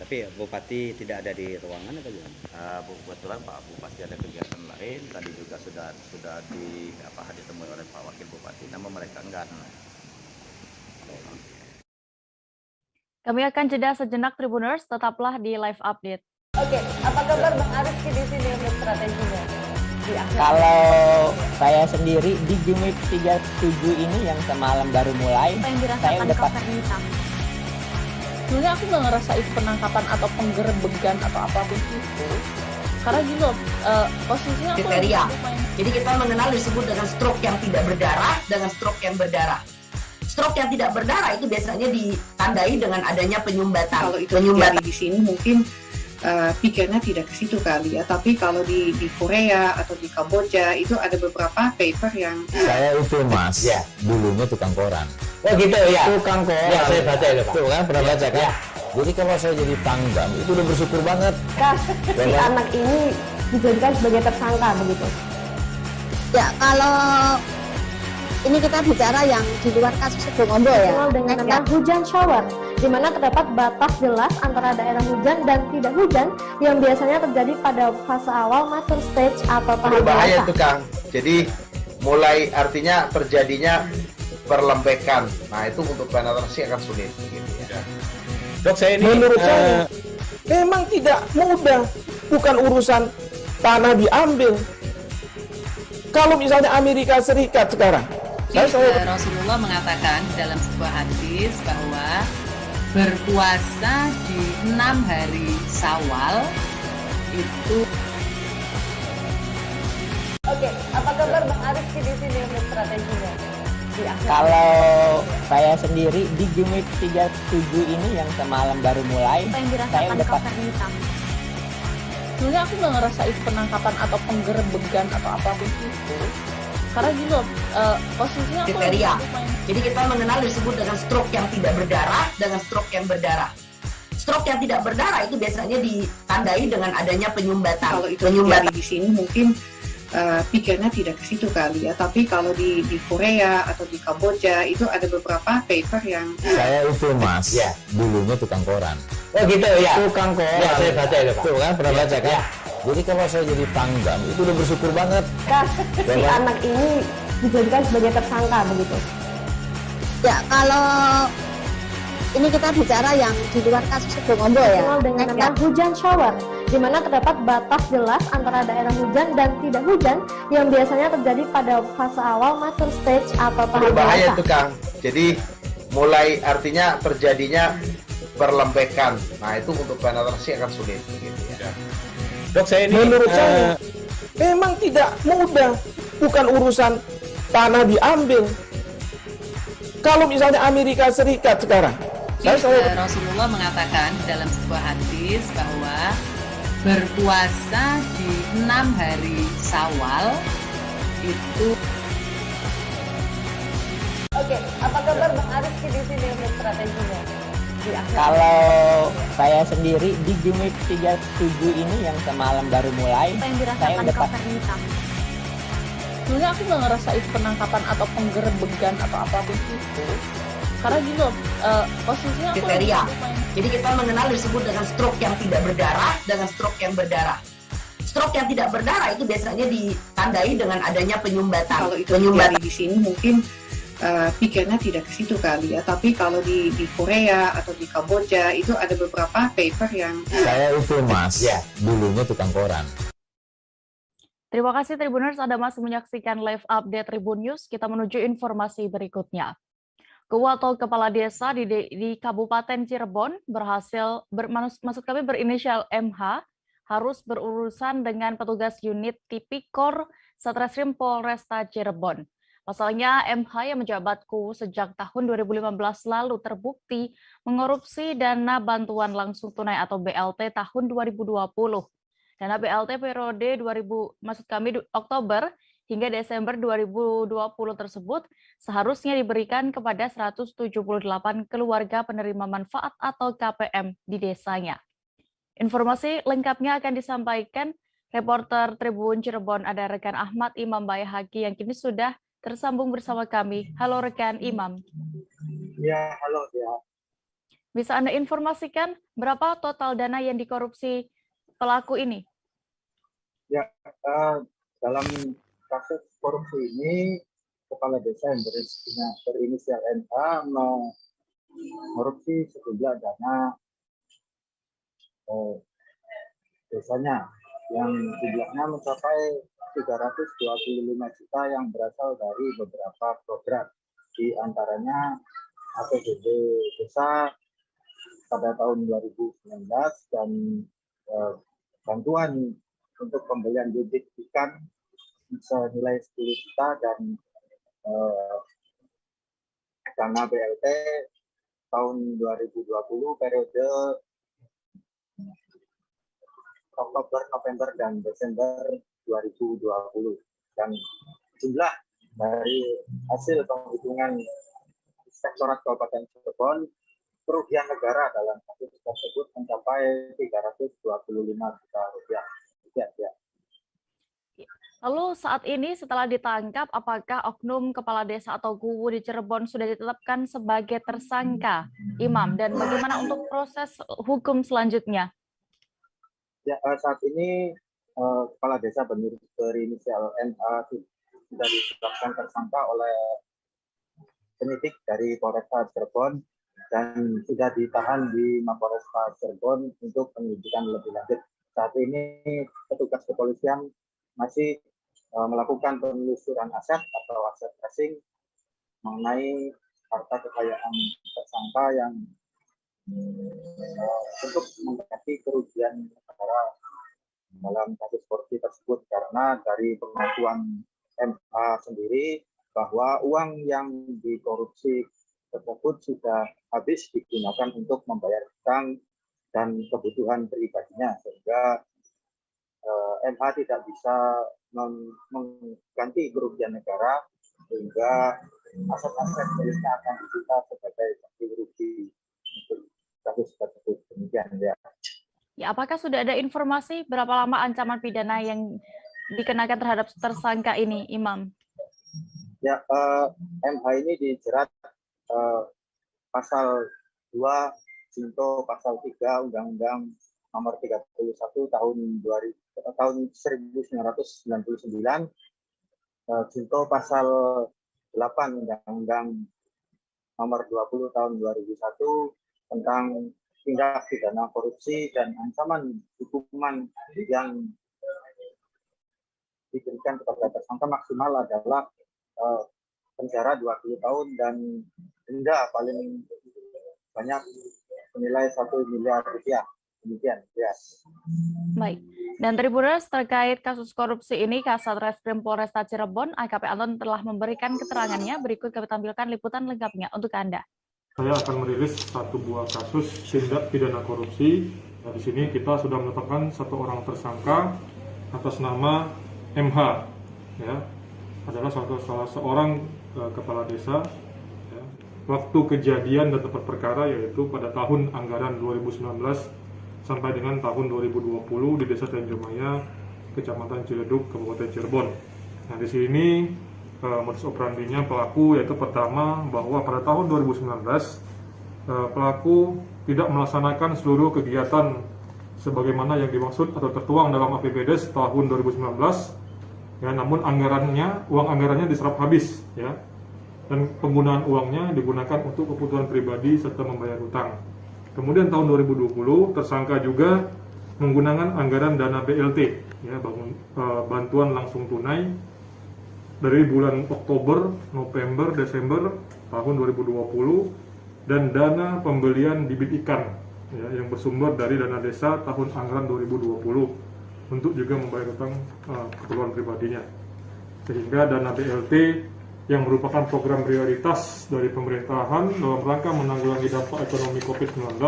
N: Tapi Bupati tidak ada di ruangan atau gimana?
M: Kebetulan Pak Bupati ada kegiatan lain, tadi juga sudah ditemui oleh Pak Wakil Bupati, namun mereka enggak.
A: Kami akan jeda sejenak Tribuners, tetaplah di live update.
O: Oke, apa kabar Bang Arifki di sini untuk strateginya?
P: Kalau saya sendiri di Game Week 37 ini yang semalam baru mulai, saya udah
Q: sebenarnya aku nggak ngerasa itu penangkapan atau penggerebegan atau apapun itu, karena gitu posisinya aku
R: kriteria. Jadi kita mengenal disebut dengan stroke yang tidak berdarah dengan stroke yang berdarah. Stroke yang tidak berdarah itu biasanya ditandai dengan adanya penyumbatan.
S: Kalau itu terjadi di sini mungkin pikirnya tidak ke situ kali ya, tapi kalau di Korea atau di Kamboja itu ada beberapa paper yang
T: saya itu Mas, ya, dulunya tukang koran.
P: Oh gitu ya.
T: Tukang koran.
P: Ya, saya baca itu, Pak.
T: Tuh kan pernah baca kan?
P: Ya.
T: Jadi kalau saya jadi pangdam itu udah bersyukur banget.
O: Si anak ini dijadikan sebagai tersangka begitu.
U: Ya, kalau ini kita bicara yang di luar kasus Sebongombo ya.
O: Dengan nama hujan shower, di mana terdapat batas jelas antara daerah hujan dan tidak hujan yang biasanya terjadi pada fase awal master stage atau tahap
V: berbahaya
O: dewasa.
V: itu Kang. Jadi mulai artinya terjadinya perlembekan. Nah itu untuk penetrasi akan sulit. Gitu ya.
P: Dok, saya ini
W: menurut saya memang tidak mudah, bukan urusan tanah diambil. Kalau misalnya Amerika Serikat sekarang,
X: Rasulullah mengatakan dalam sebuah hadis bahwa berpuasa di 6 hari Syawal itu.
O: Oke, apa kabar Bang Arifki di sini untuk strateginya?
P: Kalau saya sendiri di Game Week 37 ini yang semalam baru mulai, saya udah
Q: sebenarnya aku nggak ngerasa itu penangkapan atau penggerebegan atau apapun itu, karena gitu posisinya aku
R: kriteria. Jadi kita mengenal disebut dengan stroke yang tidak berdarah dengan stroke yang berdarah. Stroke yang tidak berdarah itu biasanya ditandai dengan adanya penyumbatan.
S: Kalau itu terjadi di sini mungkin pikirnya tidak ke situ kali ya, tapi kalau di Korea atau di Kamboja itu ada beberapa paper yang
T: saya itu Mas, ya, dulunya tukang koran.
P: Oh gitu ya.
T: Tukang koran.
P: Ya, saya baca itu, Pak.
T: Tuh kan pernah baca kan?
P: Ya.
T: Jadi kalau saya jadi pangdam itu udah bersyukur banget.
O: Si anak ini dijadikan sebagai tersangka begitu.
U: Ya, kalau ini kita bicara yang di luar kasus Sebongombo ya.
O: Dengan nama hujan shower, di mana terdapat batas jelas antara daerah hujan dan tidak hujan yang biasanya terjadi pada fase awal master stage atau tahap
V: berbahaya
O: dewasa.
V: itu Kang. Jadi mulai artinya terjadinya berlembekan. Nah, itu untuk penetrasi akan sulit gitu ya.
W: Dok, saya ini menurut saya memang tidak mudah, bukan urusan tanah diambil. Kalau misalnya Amerika Serikat sekarang,
X: Rasulullah mengatakan dalam sebuah hadis bahwa berpuasa di 6 hari Syawal itu.
B: Oke, apa kabar Bang Arief di sini untuk strateginya?
P: Kalau saya sendiri di Gimik 37 ini yang semalam baru mulai, saya udah
Q: sebenarnya aku nggak ngerasa itu penangkapan atau penggerebegan atau apapun itu, karena gini loh, posisinya aku
R: kriteria. Jadi kita mengenal disebut dengan stroke yang tidak berdarah dengan stroke yang berdarah. Stroke yang tidak berdarah itu biasanya ditandai dengan adanya penyumbatan.
S: Kalau itu terjadi di sini mungkin pikirnya tidak ke situ kali ya, tapi kalau di Korea atau di Kamboja itu ada beberapa paper yang
T: saya itu Mas, ya, dulunya tukang koran.
A: Terima kasih Tribuners, Anda masih menyaksikan live update Tribun News. Kita menuju informasi berikutnya. Kepala desa di Kabupaten Cirebon berinisial MH harus berurusan dengan petugas unit Tipikor Satreskrim Polresta Cirebon. Pasalnya MH yang menjabat sejak tahun 2015 lalu terbukti mengorupsi dana bantuan langsung tunai atau BLT tahun 2020. Dana BLT periode Oktober hingga Desember 2020 tersebut seharusnya diberikan kepada 178 keluarga penerima manfaat atau KPM di desanya. Informasi lengkapnya akan disampaikan reporter Tribun Cirebon, ada rekan Ahmad Imam Bayahaki yang kini sudah tersambung bersama kami. Halo rekan Imam.
C: Ya, halo ya.
A: Bisa Anda informasikan berapa total dana yang dikorupsi pelaku ini?
C: Ya, dalam kasus korupsi ini, kepala desa yang berinisial NH mengkorupsi sejumlah dana desanya yang jumlahnya mencapai 325 juta yang berasal dari beberapa program, di antaranya APBD desa pada tahun 2019 dan bantuan untuk pembelian bibit ikan senilai 10 juta dan dana BLT tahun 2020 periode Oktober, November, dan Desember 2020. Dan jumlah dari hasil penghitungan Inspektorat Kabupaten Cirebon, kerugian negara dalam kasus tersebut mencapai 325 juta rupiah. Ya.
A: Lalu saat ini setelah ditangkap, apakah oknum kepala desa atau Kuwu di Cirebon sudah ditetapkan sebagai tersangka, Imam? Dan bagaimana untuk proses hukum selanjutnya?
C: Ya, saat ini kepala desa berinisial NH sudah ditetapkan tersangka oleh penyidik dari Polresta Cirebon dan sudah ditahan di Mapolresta Cirebon untuk penyelidikan lebih lanjut. Saat ini petugas kepolisian masih melakukan penelusuran aset atau aset tracing mengenai harta kekayaan tersangka yang untuk mengganti kerugian negara dalam kasus korupsi tersebut, karena dari pengakuan MH sendiri bahwa uang yang dikorupsi tersebut sudah habis digunakan untuk membayar utang dan kebutuhan pribadinya, sehingga MH tidak bisa mengganti kerugian negara, sehingga aset-aset miliknya akan disita sebagai ganti rugi untuk kasus tersebut. Demikian ya.
A: Ya, apakah sudah ada informasi berapa lama ancaman pidana yang dikenakan terhadap tersangka ini, Imam?
C: Ya, MH ini dijerat pasal 2 junto pasal 3 Undang-Undang Nomor 31 tahun 1999, junto pasal 8 Undang-Undang Nomor 20 tahun 2001 tentang tindak pidana korupsi, dan ancaman hukuman yang diberikan kepada tersangka maksimal adalah penjara 20 tahun dan denda paling banyak senilai 1 miliar rupiah. Demikian, ya.
A: Baik. Dan Tribuners, terkait kasus korupsi ini, Kasat Reskrim Polresta Cirebon, AKP Anton telah memberikan keterangannya. Berikut kami tampilkan liputan lengkapnya untuk Anda.
D: Saya akan merilis satu buah kasus tindak pidana korupsi. Di sini kita sudah menetapkan satu orang tersangka atas nama MH, ya, adalah salah seorang kepala desa. Ya. Waktu kejadian dan tempat perkara yaitu pada tahun anggaran 2019 sampai dengan tahun 2020 di Desa Tanjungmaya, Kecamatan Ciledug, Kabupaten Cirebon. Nah, di sini modus operandinya pelaku yaitu pertama bahwa pada tahun 2019 pelaku tidak melaksanakan seluruh kegiatan sebagaimana yang dimaksud atau tertuang dalam APBDes tahun 2019, ya, namun uang anggarannya diserap habis, ya, dan penggunaan uangnya digunakan untuk kebutuhan pribadi serta membayar hutang. Kemudian tahun 2020 tersangka juga menggunakan anggaran dana BLT, ya, bantuan langsung tunai dari bulan Oktober, November, Desember tahun 2020 dan dana pembelian bibit ikan, ya, yang bersumber dari dana desa tahun anggaran 2020 untuk juga membayar hutang keperluan pribadinya. Sehingga dana BLT yang merupakan program prioritas dari pemerintahan dalam rangka menanggulangi dampak ekonomi COVID-19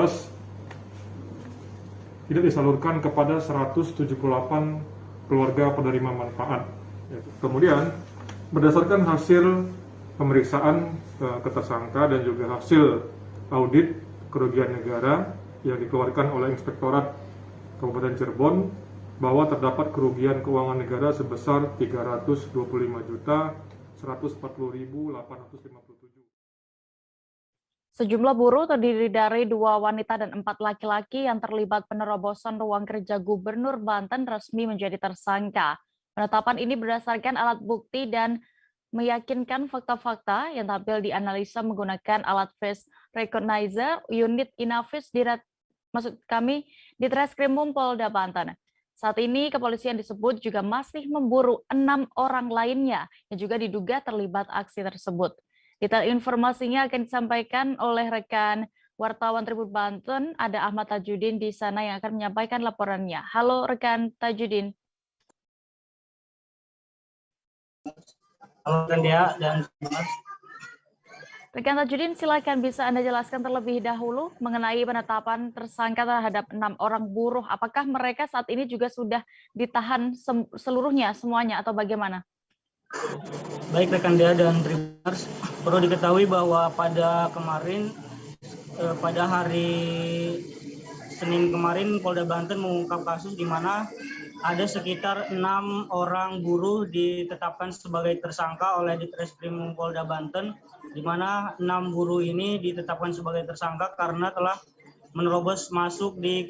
D: tidak disalurkan kepada 178 keluarga penerima manfaat. Kemudian berdasarkan hasil pemeriksaan ke tersangka dan juga hasil audit kerugian negara yang dikeluarkan oleh Inspektorat Kabupaten Cirebon bahwa terdapat kerugian keuangan negara sebesar 325.140.857.
A: Sejumlah buruh terdiri dari 2 wanita dan 4 laki-laki yang terlibat penerobosan ruang kerja Gubernur Banten resmi menjadi tersangka. Penetapan ini berdasarkan alat bukti dan meyakinkan fakta-fakta yang tampil dianalisa menggunakan alat face recognizer unit Inavis di Treskrimum Polda Banten. Saat ini kepolisian disebut juga masih memburu 6 orang lainnya yang juga diduga terlibat aksi tersebut. Detail informasinya akan disampaikan oleh rekan wartawan Tribun Banten, ada Ahmad Tajudin di sana yang akan menyampaikan laporannya. Halo rekan Tajudin.
E: Halo Rendia dan
A: rekan Tajudin, silakan bisa Anda jelaskan terlebih dahulu mengenai penetapan tersangka terhadap 6 orang buruh. Apakah mereka saat ini juga sudah ditahan semuanya atau bagaimana?
E: Baik rekan Dea dan Tribuners, perlu diketahui bahwa pada kemarin, pada hari Senin kemarin, Polda Banten mengungkap kasus di mana ada sekitar 6 orang buruh ditetapkan sebagai tersangka oleh Ditreskrimum Polda Banten, di mana 6 buruh ini ditetapkan sebagai tersangka karena telah menerobos masuk di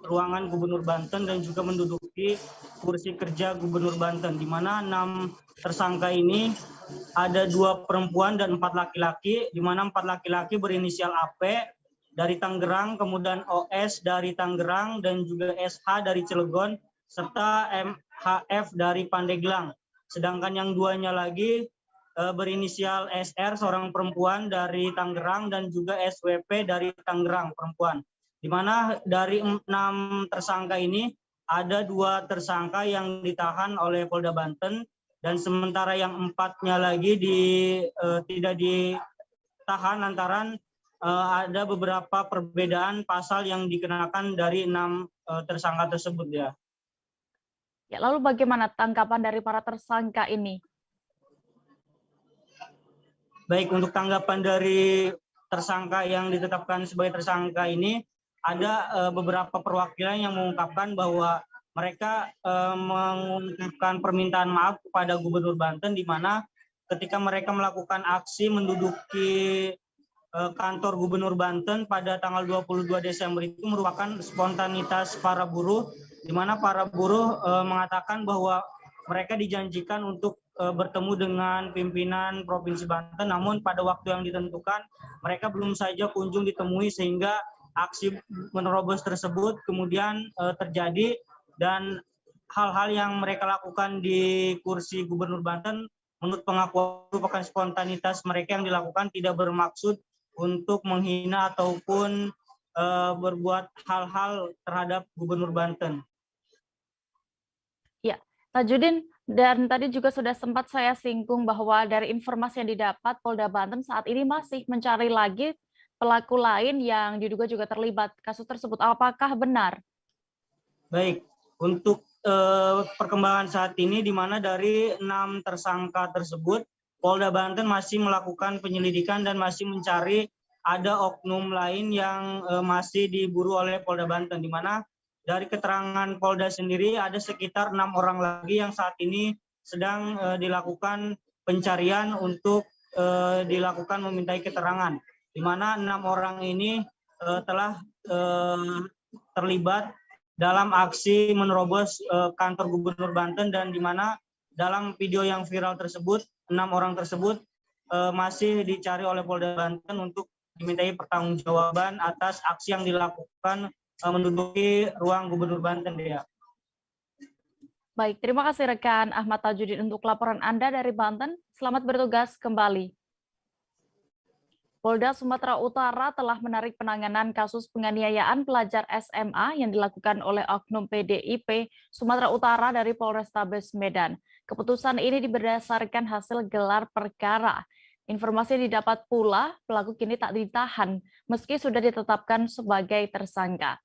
E: ruangan Gubernur Banten dan juga menduduki kursi kerja Gubernur Banten, di mana 6 tersangka ini ada 2 perempuan dan 4 laki-laki, di mana 4 laki-laki berinisial AP dari Tangerang, kemudian OS dari Tangerang, dan juga SH dari Cilegon, serta MHF dari Pandeglang. Sedangkan yang 2-nya lagi berinisial SR, seorang perempuan dari Tangerang, dan juga SWP dari Tangerang, perempuan. Di mana dari 6 tersangka ini, ada 2 tersangka yang ditahan oleh Polda Banten, dan sementara yang 4-nya lagi tidak ditahan lantaran ada beberapa perbedaan pasal yang dikenakan dari 6 tersangka tersebut, ya.
A: Ya, lalu bagaimana tanggapan dari para tersangka ini?
E: Baik, untuk tanggapan dari tersangka yang ditetapkan sebagai tersangka ini, ada beberapa perwakilan yang mengungkapkan bahwa mereka mengungkapkan permintaan maaf kepada Gubernur Banten, di mana ketika mereka melakukan aksi menduduki kantor Gubernur Banten pada tanggal 22 Desember itu merupakan spontanitas para buruh, di mana para buruh mengatakan bahwa mereka dijanjikan untuk bertemu dengan pimpinan Provinsi Banten, namun pada waktu yang ditentukan mereka belum saja kunjung ditemui, sehingga aksi menerobos tersebut kemudian terjadi, dan hal-hal yang mereka lakukan di kursi Gubernur Banten menurut pengakuan merupakan spontanitas mereka yang dilakukan, tidak bermaksud untuk menghina ataupun berbuat hal-hal terhadap Gubernur Banten.
A: Ya, Tajudin, dan tadi juga sudah sempat saya singgung bahwa dari informasi yang didapat, Polda Banten saat ini masih mencari lagi pelaku lain yang diduga juga terlibat kasus tersebut. Apakah benar?
E: Baik, untuk perkembangan saat ini di mana dari 6 tersangka tersebut, Polda Banten masih melakukan penyelidikan dan masih mencari ada oknum lain yang masih diburu oleh Polda Banten, di mana dari keterangan Polda sendiri ada sekitar 6 orang lagi yang saat ini sedang dilakukan pencarian untuk dilakukan memintai keterangan, di mana 6 orang ini telah terlibat dalam aksi menerobos kantor Gubernur Banten, dan di mana dalam video yang viral tersebut 6 orang tersebut masih dicari oleh Polda Banten untuk dimintai pertanggungjawaban atas aksi yang dilakukan menduduki ruang Gubernur Banten, Dea.
A: Baik, terima kasih rekan Ahmad Tajudin untuk laporan Anda dari Banten. Selamat bertugas kembali. Polda Sumatera Utara telah menarik penanganan kasus penganiayaan pelajar SMA yang dilakukan oleh oknum PDIP Sumatera Utara dari Polrestabes Medan. Keputusan ini berdasarkan hasil gelar perkara. Informasi yang didapat pula, pelaku kini tak ditahan meski sudah ditetapkan sebagai tersangka.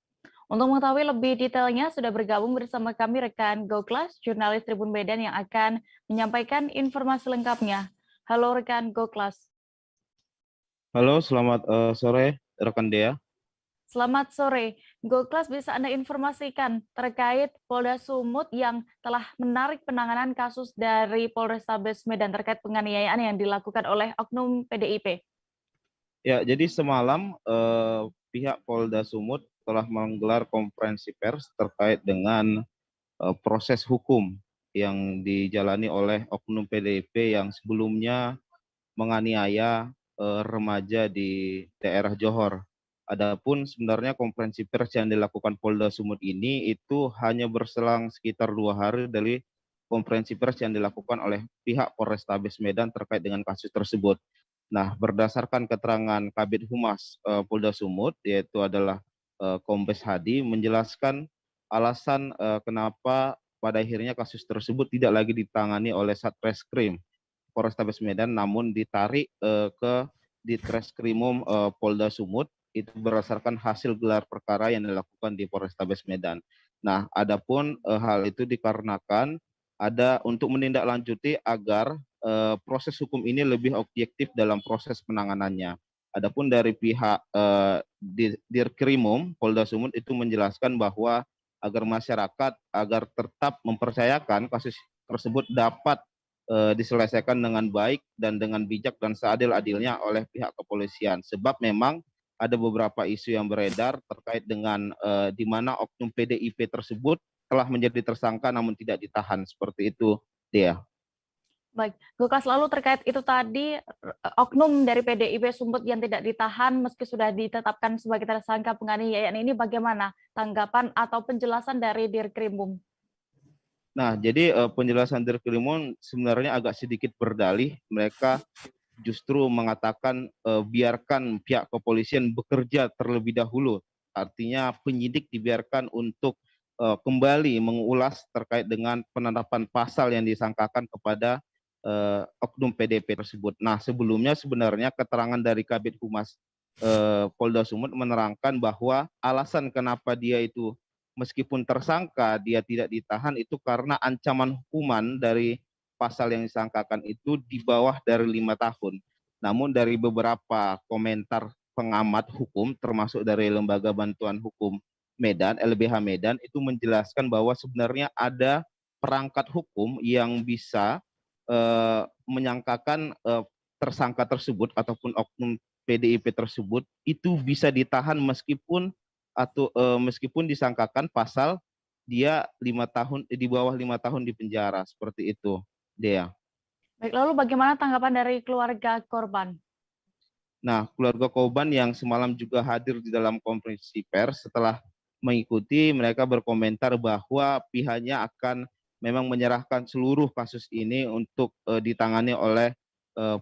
A: Untuk mengetahui lebih detailnya, sudah bergabung bersama kami rekan Goklas, jurnalis Tribun Medan yang akan menyampaikan informasi lengkapnya. Halo rekan Goklas.
F: Halo, selamat sore rekan Dea.
A: Selamat sore. Goklas, bisa Anda informasikan terkait Polda Sumut yang telah menarik penanganan kasus dari Polrestabes Medan terkait penganiayaan yang dilakukan oleh oknum PDIP?
F: Ya, jadi semalam pihak Polda Sumut telah menggelar konferensi pers terkait dengan proses hukum yang dijalani oleh oknum PDIP yang sebelumnya menganiaya remaja di daerah Johor. Adapun sebenarnya konferensi pers yang dilakukan Polda Sumut ini itu hanya berselang sekitar 2 hari dari konferensi pers yang dilakukan oleh pihak Polrestabes Medan terkait dengan kasus tersebut. Nah, berdasarkan keterangan Kabid Humas Polda Sumut, yaitu adalah Kombes Hadi, menjelaskan alasan kenapa pada akhirnya kasus tersebut tidak lagi ditangani oleh Satreskrim Polrestabes Medan, namun ditarik ke Ditreskrimum Polda Sumut. Itu berdasarkan hasil gelar perkara yang dilakukan di Polrestabes Medan. Nah, adapun hal itu dikarenakan ada untuk menindaklanjuti agar proses hukum ini lebih objektif dalam proses penanganannya. Adapun dari pihak Dirkrimum Polda Sumut itu menjelaskan bahwa agar masyarakat agar tetap mempercayakan kasus tersebut dapat diselesaikan dengan baik dan dengan bijak dan seadil-adilnya oleh pihak kepolisian. Sebab memang ada beberapa isu yang beredar terkait dengan di mana oknum PDIP tersebut telah menjadi tersangka namun tidak ditahan, seperti itu, Dea.
A: Baik, Goklas, lalu terkait itu tadi, oknum dari PDIP Sumut yang tidak ditahan meski sudah ditetapkan sebagai tersangka penganiayaan ini, bagaimana tanggapan atau penjelasan dari Dirkrimum?
F: Nah, jadi penjelasan Dirkrimum sebenarnya agak sedikit berdalih. Mereka justru mengatakan biarkan pihak kepolisian bekerja terlebih dahulu. Artinya penyidik dibiarkan untuk kembali mengulas terkait dengan penetapan pasal yang disangkakan kepada oknum PDIP tersebut. Nah, sebelumnya sebenarnya keterangan dari Kabid Humas Polda Sumut menerangkan bahwa alasan kenapa dia itu meskipun tersangka dia tidak ditahan itu karena ancaman hukuman dari pasal yang disangkakan itu di bawah dari 5 tahun. Namun dari beberapa komentar pengamat hukum termasuk dari Lembaga Bantuan Hukum Medan, LBH Medan, itu menjelaskan bahwa sebenarnya ada perangkat hukum yang bisa menyangkakan tersangka tersebut ataupun oknum PDIP tersebut itu bisa ditahan meskipun disangkakan pasal dia 5 tahun di bawah 5 tahun di penjara, seperti itu. Dea.
A: Baik, lalu bagaimana tanggapan dari keluarga korban?
F: Nah, keluarga korban yang semalam juga hadir di dalam konferensi pers setelah mengikuti, mereka berkomentar bahwa pihaknya akan memang menyerahkan seluruh kasus ini untuk ditangani oleh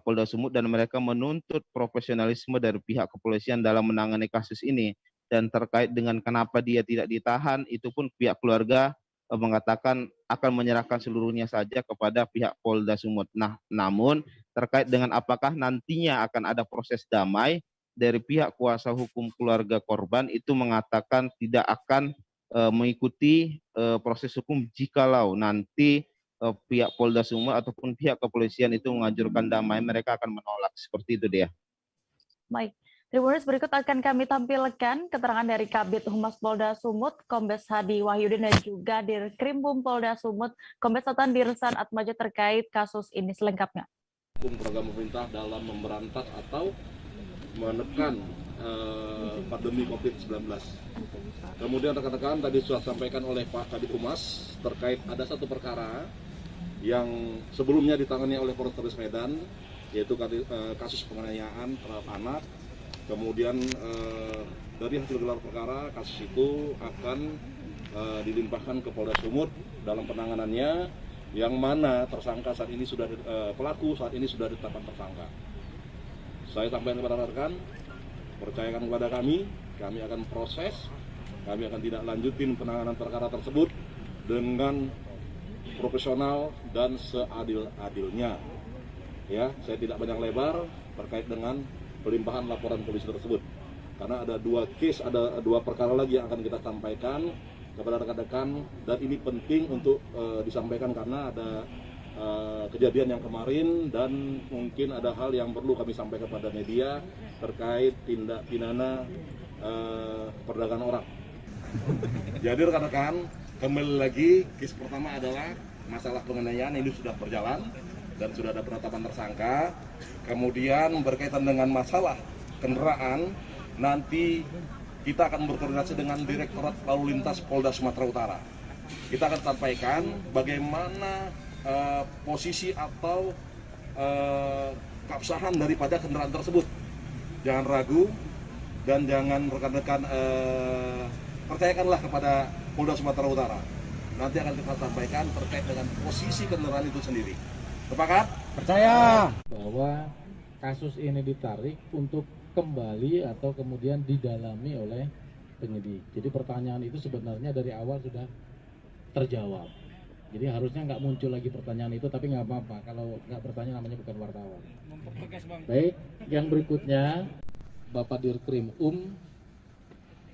F: Polda Sumut dan mereka menuntut profesionalisme dari pihak kepolisian dalam menangani kasus ini. Dan terkait dengan kenapa dia tidak ditahan, itu pun pihak keluarga mengatakan akan menyerahkan seluruhnya saja kepada pihak Polda Sumut. Nah, namun terkait dengan apakah nantinya akan ada proses damai, dari pihak kuasa hukum keluarga korban itu mengatakan tidak akan mengikuti proses hukum jikalau nanti pihak Polda Sumut ataupun pihak kepolisian itu menganjurkan damai, mereka akan menolak. Seperti itu dia.
A: Baik. Tribuners, berikut akan kami tampilkan keterangan dari Kabid Humas Polda Sumut, Kombes Hadi Wahyudin, dan juga Dirkrimum Polda Sumut, Kombes Satan Dirsan Atmaja terkait kasus ini selengkapnya.
G: Hukum program pemerintah dalam memberantas atau menekan pandemi COVID-19. Kemudian rekan-rekan tadi sudah sampaikan oleh Pak Kabid Humas terkait ada satu perkara yang sebelumnya ditangani oleh Polres Medan, yaitu kasus penganiayaan terhadap anak. Kemudian dari hasil gelar perkara, kasus itu akan dilimpahkan ke Polda Sumut dalam penanganannya, yang mana tersangka saat ini sudah pelaku saat ini sudah ditetapkan tersangka. Saya sampaikan kepada rekan, percayakan kepada kami akan proses, kami akan tidak lanjutin penanganan perkara tersebut dengan profesional dan seadil-adilnya. Ya, saya tidak banyak lebar terkait dengan pelimpahan laporan polisi tersebut, karena ada dua perkara lagi yang akan kita sampaikan kepada rekan-rekan, dan ini penting untuk disampaikan karena ada kejadian yang kemarin dan mungkin ada hal yang perlu kami sampaikan kepada media terkait tindak pidana perdagangan orang. Jadi rekan-rekan, kembali lagi, kes pertama adalah masalah penganiayaan, ini sudah berjalan dan sudah ada penetapan tersangka. Kemudian berkaitan dengan masalah kendaraan, nanti kita akan berkoordinasi dengan Direktorat Lalu Lintas Polda Sumatera Utara. Kita akan sampaikan bagaimana posisi atau keabsahan daripada kendaraan tersebut. Jangan ragu dan jangan rekan-rekan percayakanlah kepada Polda Sumatera Utara. Nanti akan kita sampaikan terkait dengan posisi kendaraan itu sendiri. Sepakat? Percaya
H: bahwa kasus ini ditarik untuk kembali atau kemudian didalami oleh penyidik. Jadi pertanyaan itu sebenarnya dari awal sudah terjawab. Jadi harusnya nggak muncul lagi pertanyaan itu, tapi nggak apa-apa. Kalau nggak bertanya namanya bukan wartawan. Baik, yang berikutnya Bapak Dirkrim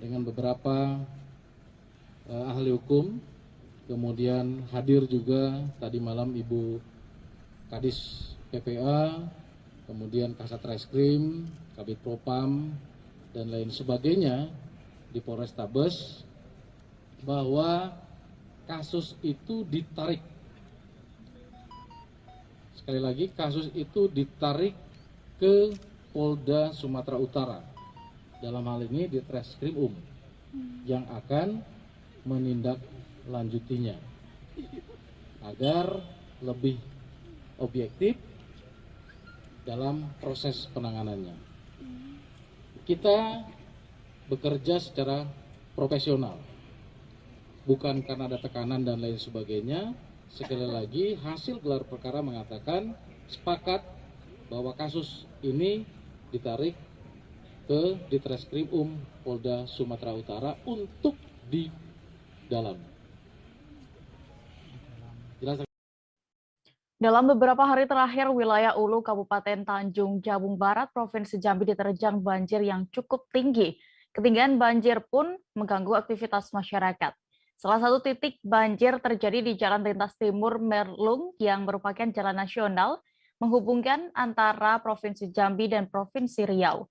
H: dengan beberapa ahli hukum, kemudian hadir juga tadi malam Ibu Kadis PPA, kemudian Kasat Reskrim, Kabid Propam, dan lain sebagainya di Polrestabes, bahwa kasus itu ditarik. Sekali lagi, kasus itu ditarik ke Polda Sumatera Utara. Dalam hal ini di Treskrim yang akan menindaklanjutinya agar lebih objektif dalam proses penanganannya. Kita bekerja secara profesional, bukan karena ada tekanan dan lain sebagainya. Sekali lagi, hasil gelar perkara mengatakan sepakat bahwa kasus ini ditarik ke Ditreskrim Polda Sumatera Utara untuk didalami. Jelas.
A: Dalam beberapa hari terakhir, wilayah Ulu, Kabupaten Tanjung Jabung Barat, Provinsi Jambi diterjang banjir yang cukup tinggi. Ketinggian banjir pun mengganggu aktivitas masyarakat. Salah satu titik banjir terjadi di Jalan Lintas Timur Merlung yang merupakan jalan nasional menghubungkan antara Provinsi Jambi dan Provinsi Riau.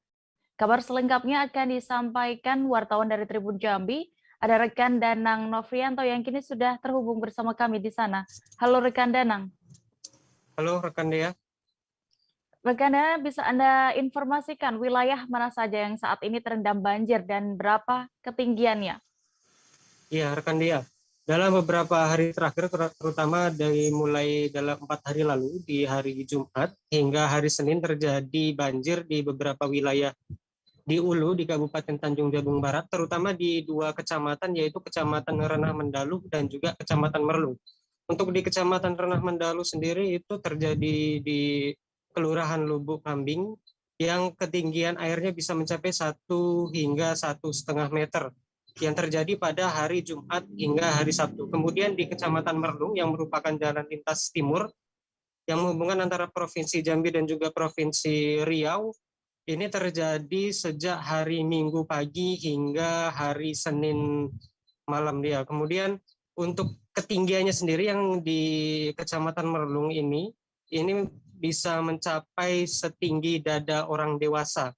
A: Kabar selengkapnya akan disampaikan wartawan dari Tribun Jambi. Ada rekan Danang Novrianto yang kini sudah terhubung bersama kami di sana. Halo rekan Danang.
I: Halo rekan Dea.
A: Rekan Dea, bisa Anda informasikan wilayah mana saja yang saat ini terendam banjir dan berapa ketinggiannya?
I: Iya rekan Dea. Dalam beberapa hari terakhir, terutama dari mulai dalam 4 hari lalu, di hari Jumat hingga hari Senin terjadi banjir di beberapa wilayah di Ulu, di Kabupaten Tanjung Jabung Barat, terutama di 2 kecamatan, yaitu Kecamatan Renah Mendalu dan juga Kecamatan Merlung. Untuk di Kecamatan Renah Mendalu sendiri itu terjadi di Kelurahan Lubuk Kambing yang ketinggian airnya bisa mencapai 1 hingga 1,5 meter yang terjadi pada hari Jumat hingga hari Sabtu. Kemudian di Kecamatan Merlung yang merupakan jalan lintas timur yang menghubungkan antara Provinsi Jambi dan juga Provinsi Riau, ini terjadi sejak hari Minggu pagi hingga hari Senin malam dia. Kemudian untuk ketinggiannya sendiri yang di Kecamatan Merlung ini bisa mencapai setinggi dada orang dewasa.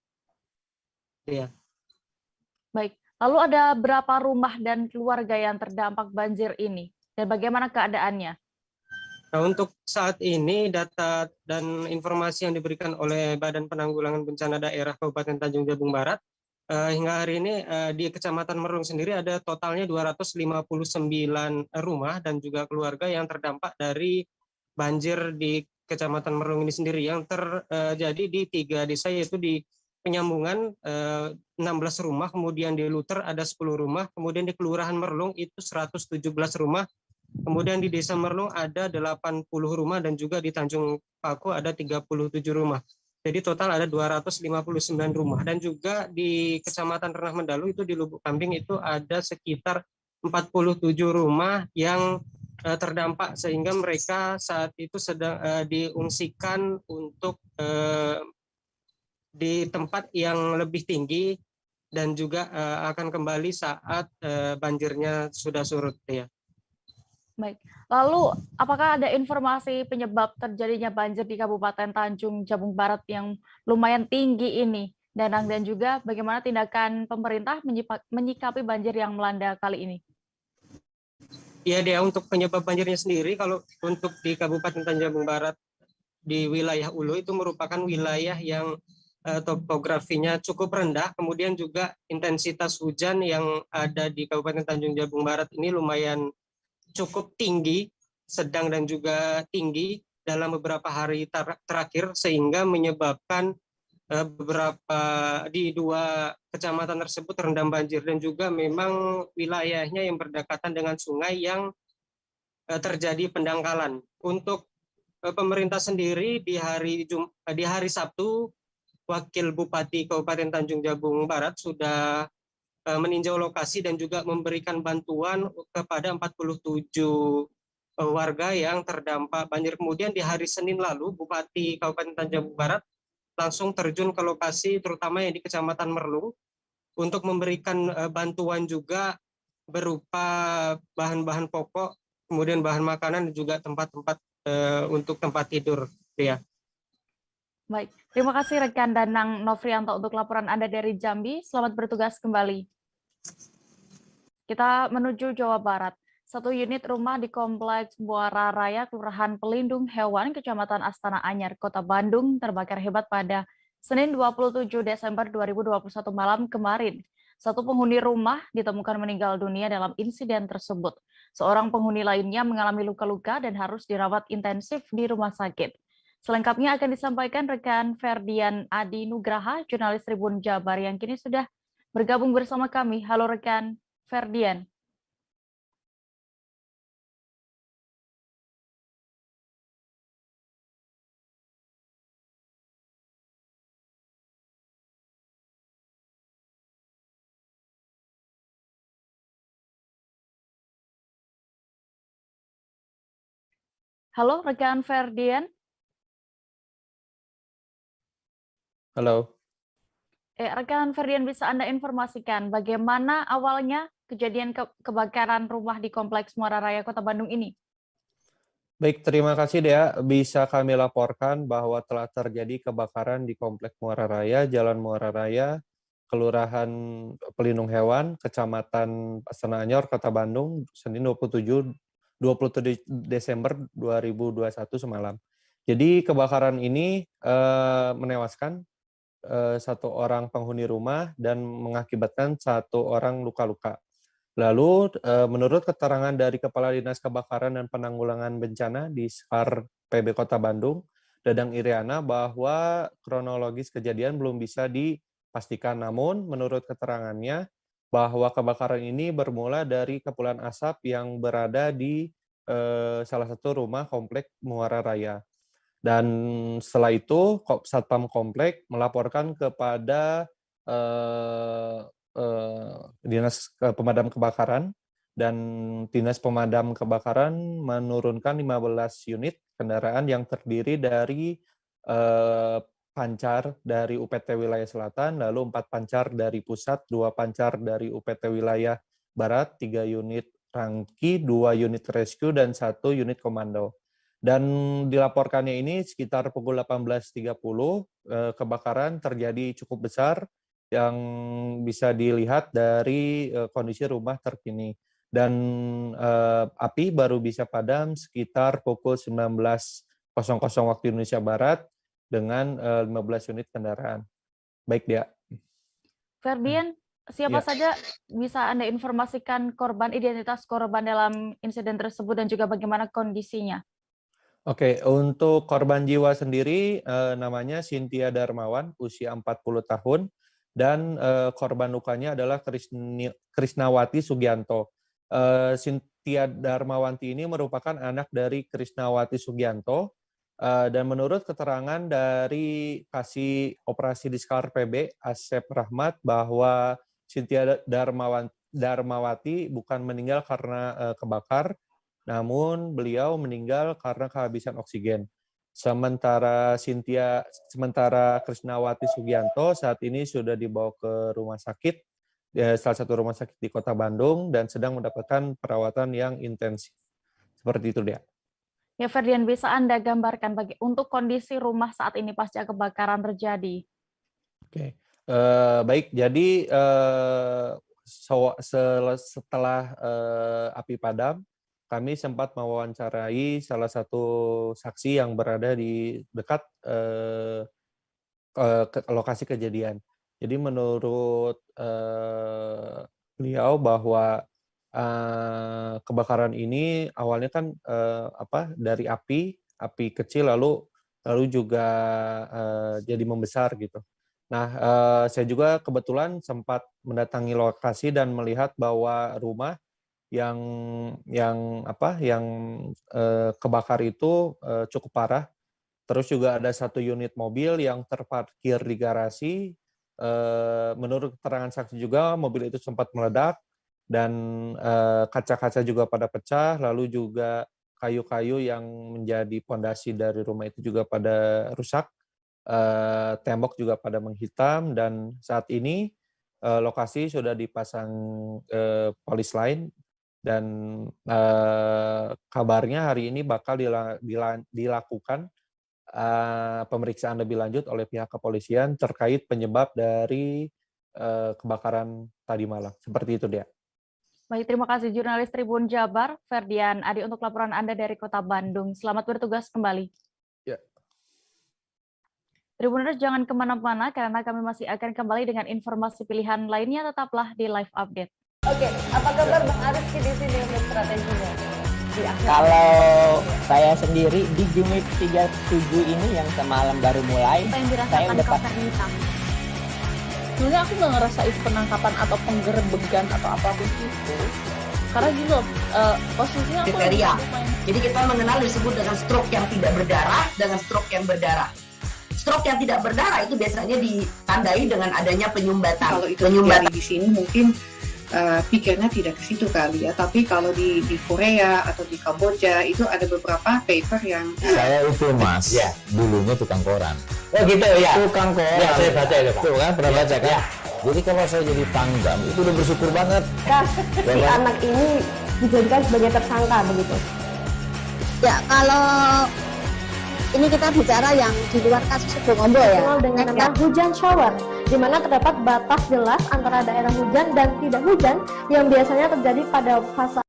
I: Ya.
A: Baik, lalu ada berapa rumah dan keluarga yang terdampak banjir ini? Dan bagaimana keadaannya?
I: Nah, untuk saat ini data dan informasi yang diberikan oleh Badan Penanggulangan Bencana Daerah Kabupaten Tanjung Jabung Barat, hingga hari ini di Kecamatan Merlung sendiri ada totalnya 259 rumah dan juga keluarga yang terdampak dari banjir di Kecamatan Merlung ini sendiri, yang terjadi di 3 desa, yaitu di Penyambungan 16 rumah, kemudian di Luter ada 10 rumah, kemudian di Kelurahan Merlung itu 117 rumah, kemudian di Desa Merlung ada 80 rumah, dan juga di Tanjung Paku ada 37 rumah. Jadi total ada 259 rumah. Dan juga di Kecamatan Renah Mendalu itu di Lubuk Kambing itu ada sekitar 47 rumah yang terdampak, sehingga mereka saat itu sedang diungsikan untuk di tempat yang lebih tinggi dan juga akan kembali saat banjirnya sudah surut ya.
A: Baik, lalu apakah ada informasi penyebab terjadinya banjir di Kabupaten Tanjung Jabung Barat yang lumayan tinggi ini, Danang, dan juga bagaimana tindakan pemerintah menyikapi banjir yang melanda kali ini?
I: Ya, dia untuk penyebab banjirnya sendiri, kalau untuk di Kabupaten Tanjung Jabung Barat di wilayah Ulu itu merupakan wilayah yang topografinya cukup rendah, kemudian juga intensitas hujan yang ada di Kabupaten Tanjung Jabung Barat ini lumayan cukup tinggi, sedang dan juga tinggi dalam beberapa hari terakhir, sehingga menyebabkan beberapa di 2 kecamatan tersebut terendam banjir, dan juga memang wilayahnya yang berdekatan dengan sungai yang terjadi pendangkalan. Untuk pemerintah sendiri di hari Sabtu, Wakil Bupati Kabupaten Tanjung Jabung Barat sudah meninjau lokasi dan juga memberikan bantuan kepada 47 warga yang terdampak banjir. Kemudian di hari Senin lalu, Bupati Kabupaten Tanjung Jabung Barat langsung terjun ke lokasi, terutama yang di Kecamatan Merlung, untuk memberikan bantuan juga berupa bahan-bahan pokok, kemudian bahan makanan, dan juga tempat-tempat untuk tempat tidur. Ya.
A: Baik, terima kasih rekan Danang Novrianto untuk laporan Anda dari Jambi. Selamat bertugas kembali. Kita menuju Jawa Barat. 1 unit rumah di Kompleks Muara Raya, Kelurahan Pelindung Hewan, Kecamatan Astana Anyar, Kota Bandung, terbakar hebat pada Senin 27 Desember 2021 malam kemarin. 1 penghuni rumah ditemukan meninggal dunia dalam insiden tersebut. Seorang penghuni lainnya mengalami luka-luka dan harus dirawat intensif di rumah sakit. Selengkapnya akan disampaikan rekan Ferdian Adi Nugraha, jurnalis Tribun Jabar yang kini sudah bergabung bersama kami. Halo rekan Ferdian. Halo rekan Ferdian.
J: Halo.
A: Rekan Ferdian, bisa Anda informasikan bagaimana awalnya kejadian kebakaran rumah di Kompleks Muara Raya, Kota Bandung ini?
J: Baik, terima kasih Dea. Bisa kami laporkan bahwa telah terjadi kebakaran di Kompleks Muara Raya, Jalan Muara Raya, Kelurahan Pelindung Hewan, Kecamatan Astana Anyar, Kota Bandung, Senin 27 Desember 2021 semalam. Jadi kebakaran ini menewaskan 1 orang penghuni rumah dan mengakibatkan 1 orang luka-luka. Lalu menurut keterangan dari Kepala Dinas Kebakaran dan Penanggulangan Bencana di SKAR PB Kota Bandung, Dadang Iriana, bahwa kronologis kejadian belum bisa dipastikan. Namun menurut keterangannya bahwa kebakaran ini bermula dari kepulan asap yang berada di salah satu rumah Kompleks Muara Raya. Dan setelah itu Satpam Komplek melaporkan kepada Dinas Pemadam Kebakaran, dan Dinas Pemadam Kebakaran menurunkan 15 unit kendaraan yang terdiri dari pancar dari UPT Wilayah Selatan, lalu 4 pancar dari Pusat, 2 pancar dari UPT Wilayah Barat, 3 unit rangki, 2 unit rescue, dan 1 unit komando. Dan dilaporkannya ini sekitar pukul 18.30, kebakaran terjadi cukup besar yang bisa dilihat dari kondisi rumah terkini. Dan api baru bisa padam sekitar pukul 19.00 waktu Indonesia Barat dengan 15 unit kendaraan. Baik, Dia.
A: Ferdian, siapa saja bisa Anda informasikan identitas korban dalam insiden tersebut dan juga bagaimana kondisinya?
J: Oke, untuk korban jiwa sendiri namanya Cynthia Darmawan, usia 40 tahun, dan korban lukanya adalah Krisnawati Sugianto. Cynthia Darmawanti ini merupakan anak dari Krisnawati Sugianto, dan menurut keterangan dari Kasih Operasi Diskar PB, Asep Rahmat, bahwa Cynthia Darmawati bukan meninggal karena kebakar, namun beliau meninggal karena kehabisan oksigen. Sementara Krisnawati Sugianto saat ini sudah dibawa ke rumah sakit, salah satu rumah sakit di Kota Bandung, dan sedang mendapatkan perawatan yang intensif. Seperti itu, Dia.
A: Ya, Ferdian, bisa Anda gambarkan untuk kondisi rumah saat ini pasca kebakaran terjadi?
J: Oke, baik. Jadi setelah api padam, kami sempat mewawancarai salah satu saksi yang berada di dekat lokasi kejadian. Jadi menurut beliau bahwa kebakaran ini awalnya kan dari api kecil lalu juga jadi membesar gitu. Nah, saya juga kebetulan sempat mendatangi lokasi dan melihat bahwa rumah yang kebakar itu cukup parah. Terus juga ada 1 unit mobil yang terparkir di garasi. Menurut keterangan saksi juga mobil itu sempat meledak dan kaca-kaca juga pada pecah, lalu juga kayu-kayu yang menjadi pondasi dari rumah itu juga pada rusak. Tembok juga pada menghitam, dan saat ini lokasi sudah dipasang polis lain. Dan kabarnya hari ini bakal dilakukan pemeriksaan lebih lanjut oleh pihak kepolisian terkait penyebab dari kebakaran tadi malam. Seperti itu, Dia.
A: Baik, terima kasih jurnalis Tribun Jabar, Ferdian Adi, untuk laporan Anda dari Kota Bandung. Selamat bertugas kembali.
J: Ya.
A: Tribuners, jangan kemana-mana karena kami masih akan kembali dengan informasi pilihan lainnya. Tetaplah di Live Update.
B: Oke, apa kabar Bang Arifki di sini untuk strateginya?
P: Kalau saya sendiri di Gimik 37 ini yang semalam baru mulai, saya udah pas.
Q: Sebenarnya aku nggak ngerasa itu penangkapan atau penggerebegan atau apapun itu. Karena gini loh, posisinya aku
R: kriteria. Jadi kita mengenal disebut dengan stroke yang tidak berdarah dengan stroke yang berdarah. Stroke yang tidak berdarah itu biasanya ditandai dengan adanya penyumbatan.
S: Kalau itu terjadi di sini mungkin pikirnya tidak ke situ kali ya, tapi kalau di Korea atau di Kamboja itu ada beberapa paper yang
T: saya itu Mas, ya, dulunya tukang koran.
K: Oh gitu ya.
T: Tukang koran.
K: Ya, saya baca itu, Pak.
T: Tuh kan pernah baca kan?
K: Ya.
T: Jadi kalau saya jadi Pangdam itu udah bersyukur banget.
O: Si anak ini dijadikan sebagai tersangka begitu.
U: Ya, kalau ini kita bicara yang di luar kasus Sebongombo ya.
O: Dengan nama hujan shower, di mana terdapat batas jelas antara daerah hujan dan tidak hujan yang biasanya terjadi pada fase.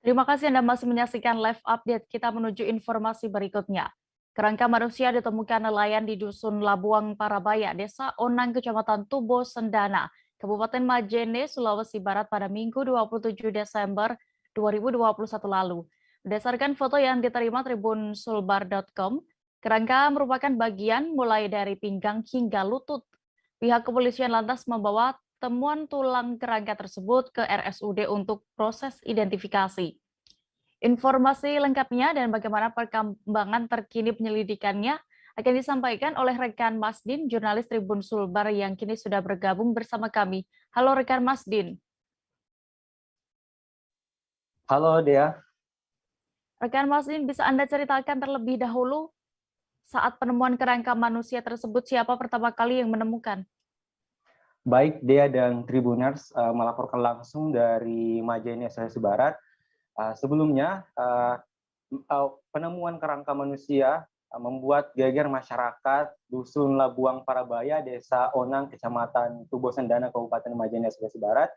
A: Terima kasih Anda masih menyaksikan Live Update. Kita menuju informasi berikutnya. Kerangka manusia ditemukan nelayan di Dusun Labuang Parabaya, Desa Onang, Kecamatan Tubo, Sendana, Kabupaten Majene, Sulawesi Barat pada Minggu 27 Desember 2021 lalu. Berdasarkan foto yang diterima Tribun Sulbar.com, kerangka merupakan bagian mulai dari pinggang hingga lutut. Pihak kepolisian lantas membawa temuan tulang kerangka tersebut ke RSUD untuk proses identifikasi. Informasi lengkapnya dan bagaimana perkembangan terkini penyelidikannya akan disampaikan oleh rekan Masdin, jurnalis Tribun Sulbar yang kini sudah bergabung bersama kami. Halo rekan Masdin.
K: Halo Dea.
A: Rekan Masdin, bisa Anda ceritakan terlebih dahulu saat penemuan kerangka manusia tersebut, siapa pertama kali yang menemukan?
K: Baik, Dea dan Tribuners melaporkan langsung dari Majene, Sulawesi Barat. Sebelumnya, penemuan kerangka manusia membuat geger masyarakat Dusun Labuang Parabaya, Desa Onang, Kecamatan Tubo Sendana, Kabupaten Majene, Sulawesi Barat,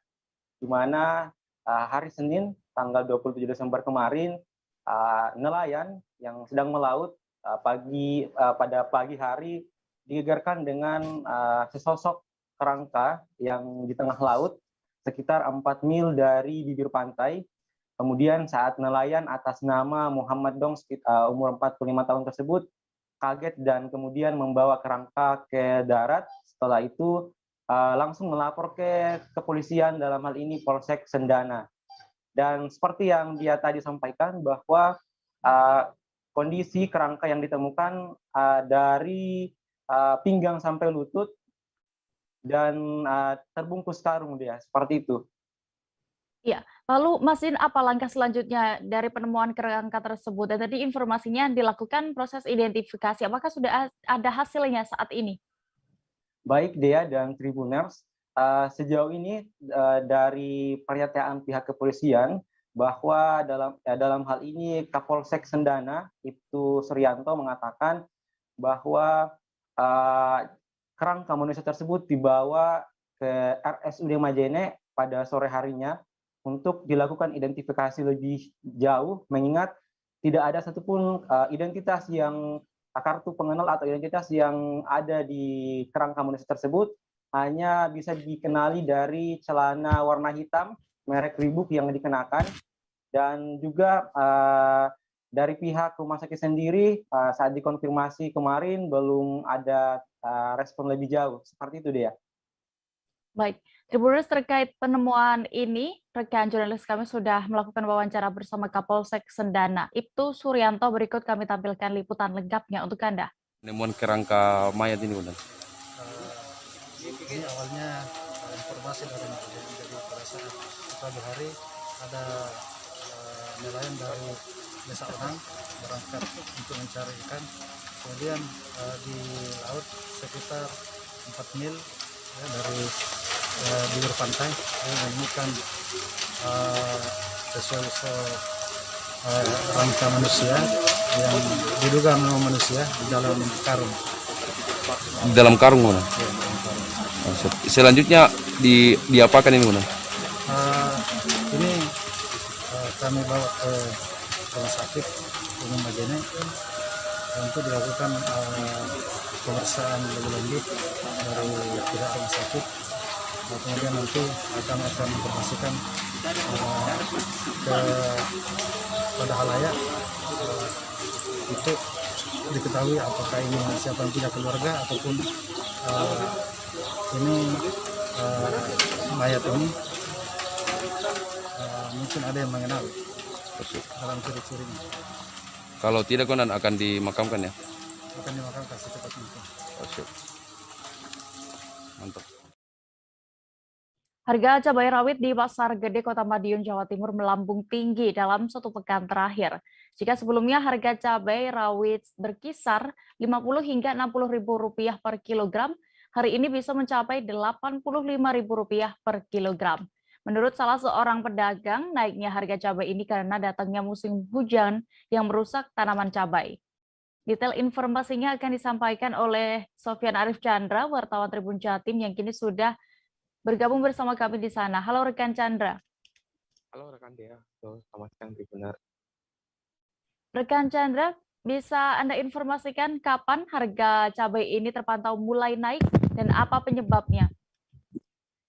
K: di mana hari Senin, tanggal 27 Desember kemarin, nelayan yang sedang melaut pada pagi hari digegerkan dengan sesosok kerangka yang di tengah laut sekitar 4 mil dari bibir pantai. Kemudian saat nelayan atas nama Muhammad Dong umur 45 tahun tersebut kaget dan kemudian membawa kerangka ke darat. Setelah itu langsung melapor ke kepolisian, dalam hal ini Polsek Sendana. Dan seperti yang dia tadi sampaikan bahwa kondisi kerangka yang ditemukan dari pinggang sampai lutut dan terbungkus karung, dia seperti itu.
A: Iya, lalu Masin, apa langkah selanjutnya dari penemuan kerangka tersebut? Dan tadi informasinya dilakukan proses identifikasi, apakah sudah ada hasilnya saat ini?
K: Baik Dea dan Tribuners, sejauh ini dari pernyataan pihak kepolisian bahwa dalam hal ini Kapolsek Sendana, Ibtu Suryanto, mengatakan bahwa kerangka manusia tersebut dibawa ke RSUD Majene pada sore harinya untuk dilakukan identifikasi lebih jauh, mengingat tidak ada satupun identitas yang kartu pengenal atau identitas yang ada di kerangka manusia tersebut, hanya bisa dikenali dari celana warna hitam merek Reebok yang dikenakan, dan juga dari pihak rumah sakit sendiri saat dikonfirmasi kemarin belum ada respon lebih jauh, seperti itu dia.
A: Baik, Tribuners, terkait penemuan ini, rekan jurnalis kami sudah melakukan wawancara bersama Kapolsek Sendana, Ibtu Suryanto. Berikut kami tampilkan liputan lengkapnya untuk Anda.
L: Penemuan kerangka mayat ini, Bunda.
M: Ini awalnya informasi dari nelayan, jadi pada saat pagi hari ada nelayan dari Desa Onang berangkat untuk mencari ikan. Kemudian di laut sekitar 4 mil ya, dari bibir pantai menemukan sesosok rangka manusia yang diduga memang manusia di dalam karung.
L: Di dalam karung, Bunda.
M: Ya,
L: selanjutnya diapakan ini, Bunda?
M: Ini kami bawa ke rumah sakit Umum Majene untuk dilakukan pemeriksaan lebih lanjut dari pihak rumah sakit. Kemudian nanti akan informasikan kepada halayak untuk diketahui apakah ini siapa yang punya keluarga ataupun ini mayat ini mungkin ada yang mengenal dalam ciri-cirinya.
L: Kalau tidak, Konan akan dimakamkan ya?
M: Akan dimakamkan secepat mungkin.
L: Mantap.
A: Harga cabai rawit di Pasar Gede Kota Madiun, Jawa Timur melambung tinggi dalam 1 pekan terakhir. Jika sebelumnya harga cabai rawit berkisar Rp50 hingga Rp60.000 per kilogram, hari ini bisa mencapai Rp85.000 per kilogram. Menurut salah seorang pedagang, naiknya harga cabai ini karena datangnya musim hujan yang merusak tanaman cabai. Detail informasinya akan disampaikan oleh Sofyan Arif Chandra, wartawan Tribun Jatim yang kini sudah bergabung bersama kami di sana. Halo rekan Chandra.
N: Halo rekan Dea, selamat siang Tribuner.
A: Rekan Chandra, bisa Anda informasikan kapan harga cabai ini terpantau mulai naik dan apa penyebabnya?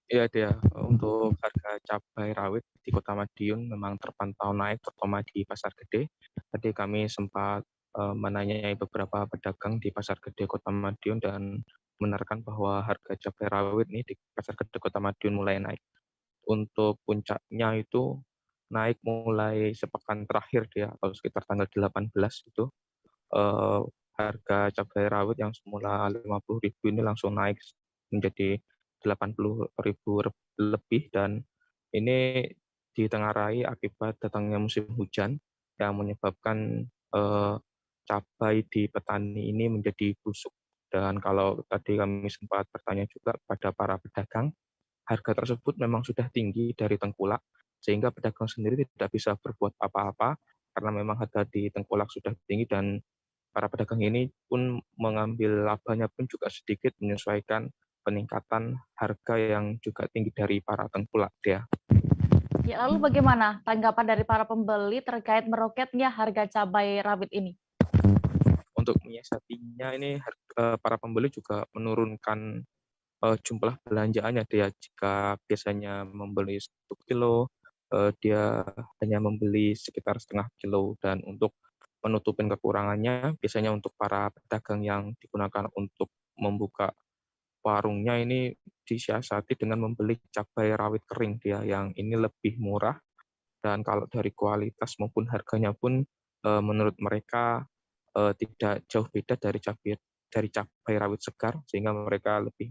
N: Iya Dea, untuk harga cabai rawit di Kota Madiun memang terpantau naik, terutama di Pasar Gede. Tadi kami sempat menanyai beberapa pedagang di Pasar Gede Kota Madiun dan membenarkan bahwa harga cabai rawit ini di Pasar Gede Kota Madiun mulai naik. Untuk puncaknya itu naik mulai sepekan terakhir dia, atau sekitar tanggal 18 itu, harga cabai rawit yang semula 50.000 ini langsung naik menjadi 80.000 lebih, dan ini ditengarai akibat datangnya musim hujan yang menyebabkan cabai di petani ini menjadi busuk. Dan kalau tadi kami sempat bertanya juga kepada para pedagang, harga tersebut memang sudah tinggi dari tengkulak, sehingga pedagang sendiri tidak bisa berbuat apa-apa karena memang harga di tengkulak sudah tinggi, dan para pedagang ini pun mengambil labanya pun juga sedikit menyesuaikan peningkatan harga yang juga tinggi dari para tengkulak dia.
A: Ya, lalu bagaimana tanggapan dari para pembeli terkait meroketnya harga cabai rawit ini?
N: Untuk menyiasatinya ini para pembeli juga menurunkan jumlah belanjaannya dia. Jika biasanya membeli 1 kilo, dia hanya membeli sekitar setengah kilo, dan untuk menutupin kekurangannya, biasanya untuk para pedagang yang digunakan untuk membuka warungnya ini disiasati dengan membeli cabai rawit kering dia, yang ini lebih murah, dan kalau dari kualitas maupun harganya pun menurut mereka tidak jauh beda dari cabai rawit segar, sehingga mereka lebih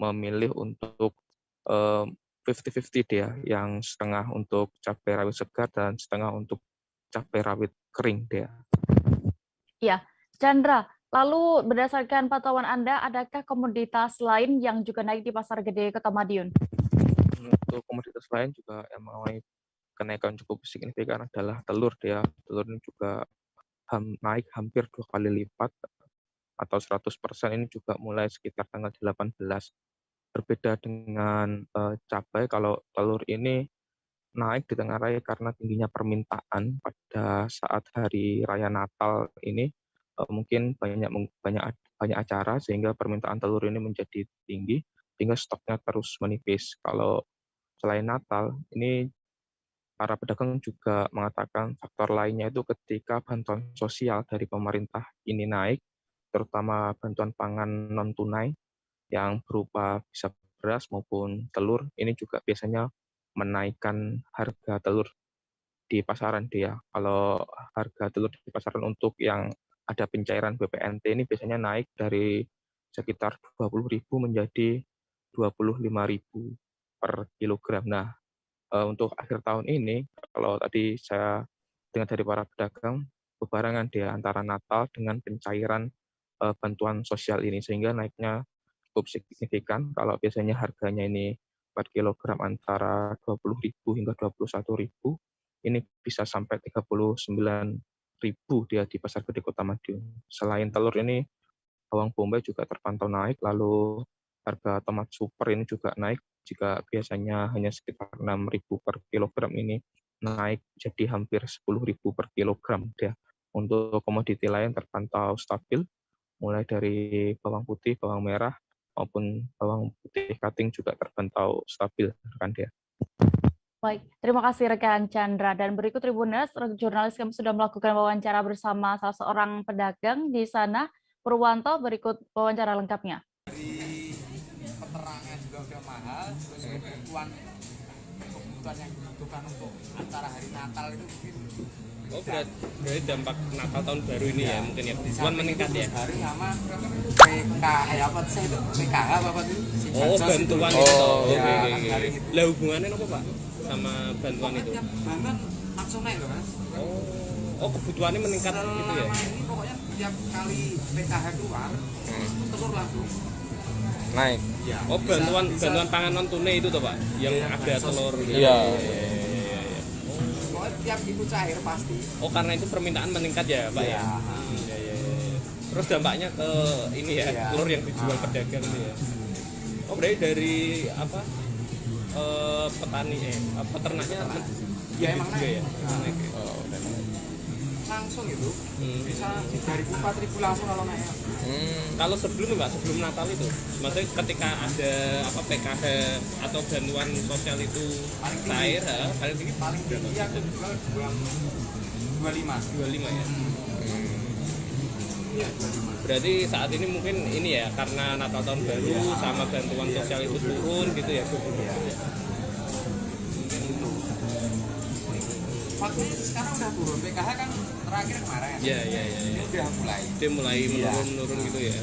N: memilih untuk 50-50 dia, yang setengah untuk cabai rawit segar dan setengah untuk cabai rawit kering dia.
A: Ya, Chandra, lalu berdasarkan pantauan Anda, adakah komoditas lain yang juga naik di Pasar Gede Kota Madiun?
N: Untuk komoditas lain juga yang mengalami kenaikan cukup signifikan adalah telur dia. Telur ini juga naik hampir 2 kali lipat atau 100%, ini juga mulai sekitar tanggal 18. Berbeda dengan cabai, kalau telur ini naik ditengarai karena tingginya permintaan pada saat hari raya Natal ini, mungkin banyak acara sehingga permintaan telur ini menjadi tinggi, sehingga stoknya terus menipis. Kalau selain Natal, ini para pedagang juga mengatakan faktor lainnya itu ketika bantuan sosial dari pemerintah ini naik, terutama bantuan pangan non-tunai yang berupa bisa beras maupun telur, ini juga biasanya menaikkan harga telur di pasaran dia. Kalau harga telur di pasaran untuk yang ada pencairan BPNT ini biasanya naik dari sekitar 20.000 menjadi 25.000 per kilogram. Nah, untuk akhir tahun ini, kalau tadi saya dengar dari para pedagang, berbarengan dia antara Natal dengan pencairan bantuan sosial ini, sehingga naiknya cukup signifikan. Kalau biasanya harganya ini per kilogram antara 20.000 hingga 21.000, ini bisa sampai 39.000 dia di Pasar Gede Kota Madiun. Selain telur ini, bawang bombay juga terpantau naik, lalu harga tomat super ini juga naik. Jika biasanya hanya sekitar 6.000 per kilogram, ini naik jadi hampir 10.000 per kilogram dia. Untuk komoditi lain terpantau stabil, mulai dari bawang putih, bawang merah, maupun bawang putih cutting juga terpantau stabil, rekan dia.
A: Baik, terima kasih rekan Chandra. Dan berikut Tribuners, jurnalis kami sudah melakukan wawancara bersama salah seorang pedagang di sana, Purwanto. Berikut wawancara lengkapnya.
C: Dari keterangan juga udah mahal, terus kebutuhan yang dibutuhkan untuk acara hari Natal itu mungkin.
V: Oh, berarti dampak Natal tahun baru ini ya mungkin ya, kebutuhan meningkat ya.
C: Hari sama apa sih itu? PKH apa itu?
V: Oh, bantuan itu. Oke. Lah hubungannya apa Pak sama bantuan itu?
C: Bantuan langsung naik loh Mas.
V: Oh, kebutuhannya meningkat gitu ya.
C: Ini pokoknya tiap kali PKH keluar, telur langsung
V: naik.
C: Ya,
V: oh, bantuan pangan non tunai itu toh Pak, yang ada telur.
C: Iya. Tiap itu cair pasti.
V: Oh, karena itu permintaan meningkat ya Pak ya. Terus dampaknya ke ini ya, telur yang dijual pedagang itu ya. Oh, berarti dari apa petani peternaknya
C: ya emang naik.
V: Ya? Naik. Oh,
C: langsung itu bisa 3.000-4.000 langsung kalau naik.
V: Kalau sebelum Natal itu, maksudnya ketika ada apa PKH atau bantuan sosial itu cair, paling tinggi
C: aku jual 25
V: ya. Berarti saat ini mungkin ini ya karena Natal tahun baru sama bantuan sosial itu turun gitu ya.
C: waktu sekarang udah turun. PKH kan terakhir kemarin.
V: Iya.
C: Ini udah mulai.
V: Dia mulai menurun gitu ya.